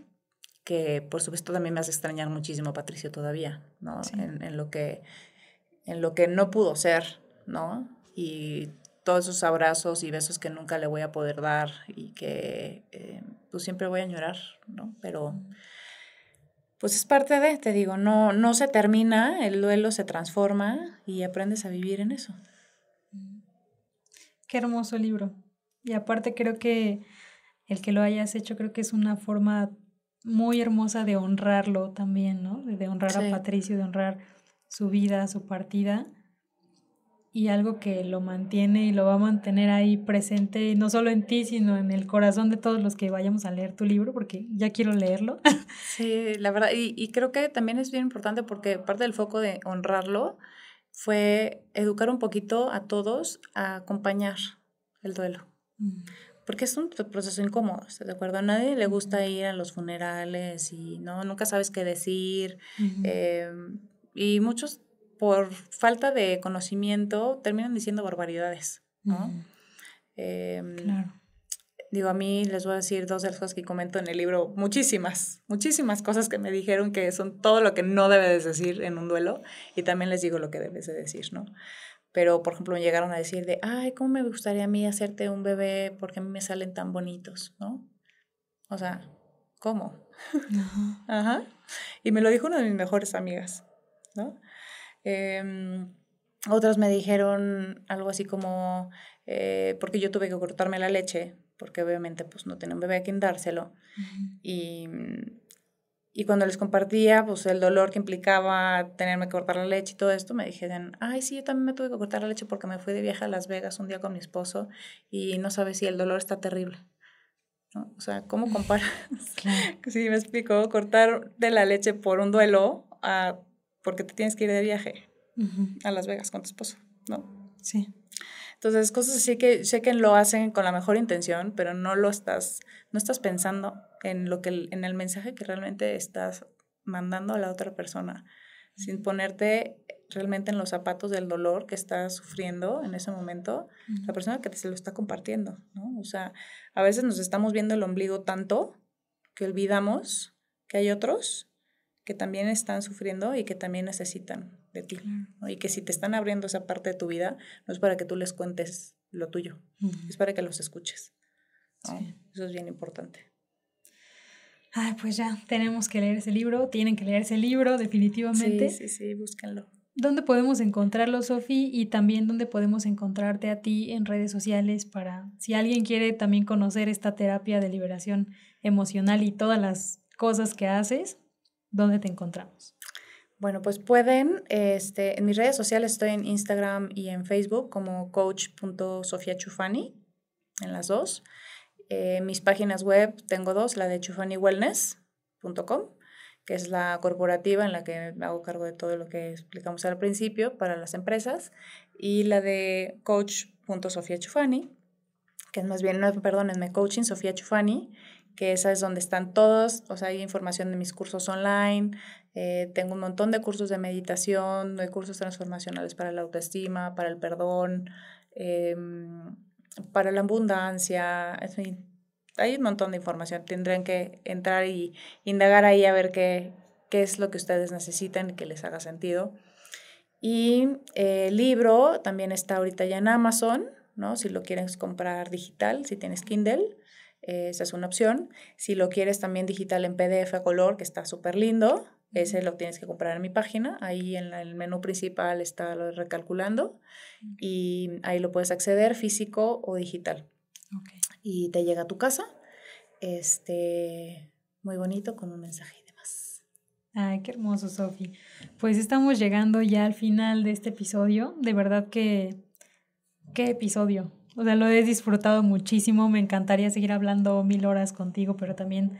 que por supuesto también me hace extrañar muchísimo a Patricio todavía, ¿no? Sí. En lo que no pudo ser, ¿no? Y todos esos abrazos y besos que nunca le voy a poder dar, y que pues siempre voy a añorar, ¿no? Pero pues es parte de, te digo, no se termina, el duelo se transforma y aprendes a vivir en eso. Qué hermoso libro. Y aparte creo que el que lo hayas hecho, creo que es una forma muy hermosa de honrarlo también, ¿no? De honrar sí. a Patricio, de honrar su vida, su partida, y algo que lo mantiene y lo va a mantener ahí presente, no solo en ti, sino en el corazón de todos los que vayamos a leer tu libro, porque ya quiero leerlo. Sí, la verdad, y creo que también es bien importante, porque parte del foco de honrarlo fue educar un poquito a todos a acompañar el duelo. Porque es un proceso incómodo, ¿estás de acuerdo? A nadie le gusta ir a los funerales y nunca sabes qué decir. Y muchos, por falta de conocimiento, terminan diciendo barbaridades, ¿no? Claro. Digo, a mí les voy a decir 2 de las cosas que comento en el libro, muchísimas cosas que me dijeron que son todo lo que no debes decir en un duelo, y también les digo lo que debes de decir, ¿no? Pero, por ejemplo, me llegaron a decir de, ay, ¿cómo me gustaría a mí hacerte un bebé? Porque a mí me salen tan bonitos, ¿no? O sea, ¿cómo? Ajá. Y me lo dijo una de mis mejores amigas, ¿no? Otras me dijeron algo así como, porque yo tuve que cortarme la leche, porque obviamente pues no tenía un bebé a quien dárselo. Y cuando les compartía pues el dolor que implicaba tenerme que cortar la leche y todo esto, me dijeron, ay, sí, yo también me tuve que cortar la leche porque me fui de viaje a Las Vegas un día con mi esposo y no sabes si el dolor está terrible, ¿no? O sea, ¿cómo comparas? Claro. Sí, me explicó, cortar de la leche por un duelo porque te tienes que ir de viaje a Las Vegas con tu esposo, ¿no? Sí. Entonces, cosas así que sé que lo hacen con la mejor intención, pero no estás pensando en el mensaje que realmente estás mandando a la otra persona, sin ponerte realmente en los zapatos del dolor que estás sufriendo en ese momento, la persona que se lo está compartiendo, ¿no? O sea, a veces nos estamos viendo el ombligo tanto que olvidamos que hay otros que también están sufriendo y que también necesitan de ti, ¿no? Y que si te están abriendo esa parte de tu vida, no es para que tú les cuentes lo tuyo, es para que los escuches, ¿no? Sí. Eso es bien importante. Ay, pues ya, tenemos que leer ese libro, tienen que leer ese libro, definitivamente. Sí, búsquenlo. ¿Dónde podemos encontrarlo, Sofi? Y también dónde podemos encontrarte a ti en redes sociales para, si alguien quiere también conocer esta terapia de liberación emocional y todas las cosas que haces, ¿dónde te encontramos? Bueno, pues pueden, en mis redes sociales estoy en Instagram y en Facebook como coach.sofiachufani, en las dos. Mis páginas web tengo dos, la de chufaniwellness.com, que es la corporativa en la que me hago cargo de todo lo que explicamos al principio para las empresas, y la de coach.sofiachufani, que es más bien, no, perdónenme, Coaching Sofía Chufani, que esa es donde están todos, o sea, hay información de mis cursos online, tengo un montón de cursos de meditación, de cursos transformacionales para la autoestima, para el perdón, para la abundancia, en fin, hay un montón de información. Tendrán que entrar y indagar ahí a ver qué es lo que ustedes necesitan y que les haga sentido. Y el libro también está ahorita ya en Amazon, ¿no? Si lo quieres comprar digital, si tienes Kindle, esa es una opción. Si lo quieres también digital en PDF a color, que está súper lindo, ese lo tienes que comprar en mi página. Ahí en el menú principal está lo de Recalculando y ahí lo puedes acceder físico o digital. Okay. Y te llega a tu casa, muy bonito, con un mensaje y demás. Ay, qué hermoso, Sofi. Pues estamos llegando ya al final de este episodio. De verdad que qué episodio. O sea, lo he disfrutado muchísimo. Me encantaría seguir hablando 1000 horas contigo, pero también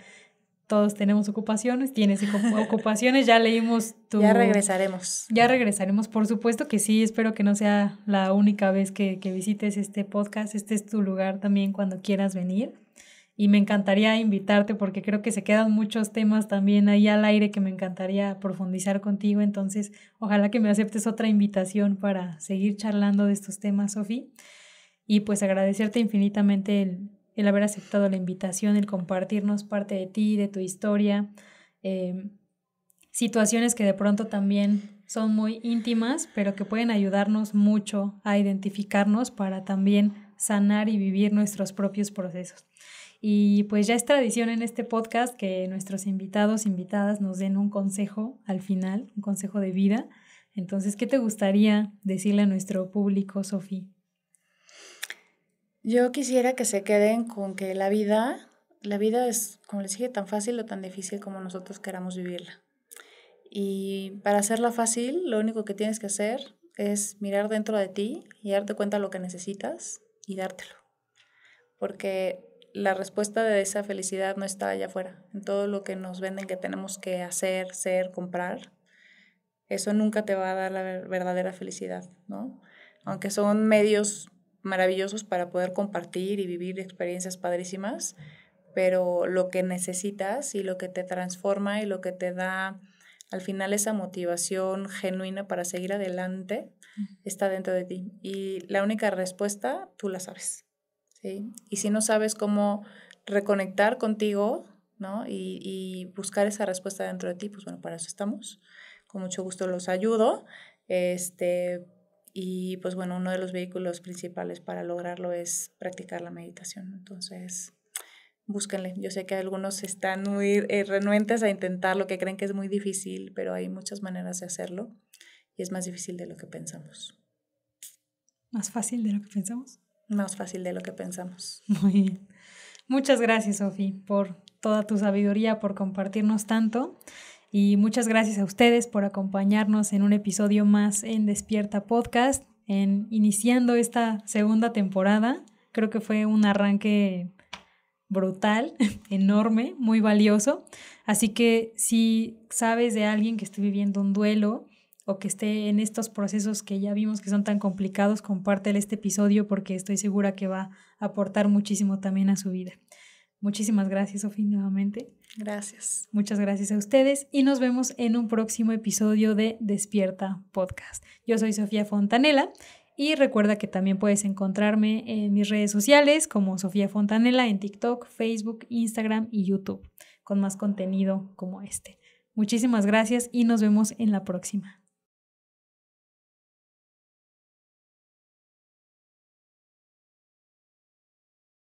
todos tenemos ocupaciones. Tienes ocupaciones, ya leímos tu... Ya regresaremos. Ya regresaremos, por supuesto que sí. Espero que no sea la única vez que visites este podcast. Este es tu lugar también cuando quieras venir. Y me encantaría invitarte porque creo que se quedan muchos temas también ahí al aire que me encantaría profundizar contigo. Entonces, ojalá que me aceptes otra invitación para seguir charlando de estos temas, Sofi. Y pues agradecerte infinitamente el haber aceptado la invitación, el compartirnos parte de ti, de tu historia, situaciones que de pronto también son muy íntimas, pero que pueden ayudarnos mucho a identificarnos para también sanar y vivir nuestros propios procesos. Y pues ya es tradición en este podcast que nuestros invitados, invitadas nos den un consejo al final, un consejo de vida. Entonces, ¿qué te gustaría decirle a nuestro público, Sofi? Yo quisiera que se queden con que la vida es, como les dije, tan fácil o tan difícil como nosotros queramos vivirla. Y para hacerla fácil, lo único que tienes que hacer es mirar dentro de ti y darte cuenta de lo que necesitas y dártelo. Porque la respuesta de esa felicidad no está allá afuera, en todo lo que nos venden que tenemos que hacer, ser, comprar. Eso nunca te va a dar la verdadera felicidad, ¿no? Aunque son medios maravillosos para poder compartir y vivir experiencias padrísimas, pero lo que necesitas y lo que te transforma y lo que te da al final esa motivación genuina para seguir adelante está dentro de ti. Y la única respuesta, tú la sabes. ¿Sí? Y si no sabes cómo reconectar contigo, ¿no? y buscar esa respuesta dentro de ti, pues bueno, para eso estamos. Con mucho gusto los ayudo. Y pues bueno, uno de los vehículos principales para lograrlo es practicar la meditación. Entonces, búsquenle. Yo sé que algunos están muy renuentes a intentarlo, que creen que es muy difícil, pero hay muchas maneras de hacerlo y es más difícil de lo que pensamos. ¿Más fácil de lo que pensamos? Más fácil de lo que pensamos. Muy bien. Muchas gracias, Sofi, por toda tu sabiduría, por compartirnos tanto. Y muchas gracias a ustedes por acompañarnos en un episodio más en Despierta Podcast, iniciando esta segunda temporada. Creo que fue un arranque brutal, enorme, muy valioso. Así que si sabes de alguien que esté viviendo un duelo o que esté en estos procesos que ya vimos que son tan complicados, compártele este episodio porque estoy segura que va a aportar muchísimo también a su vida. Muchísimas gracias, Sofi, nuevamente. Gracias. Muchas gracias a ustedes y nos vemos en un próximo episodio de Despierta Podcast. Yo soy Sofía Fontanella y recuerda que también puedes encontrarme en mis redes sociales como Sofía Fontanella en TikTok, Facebook, Instagram y YouTube con más contenido como este. Muchísimas gracias y nos vemos en la próxima.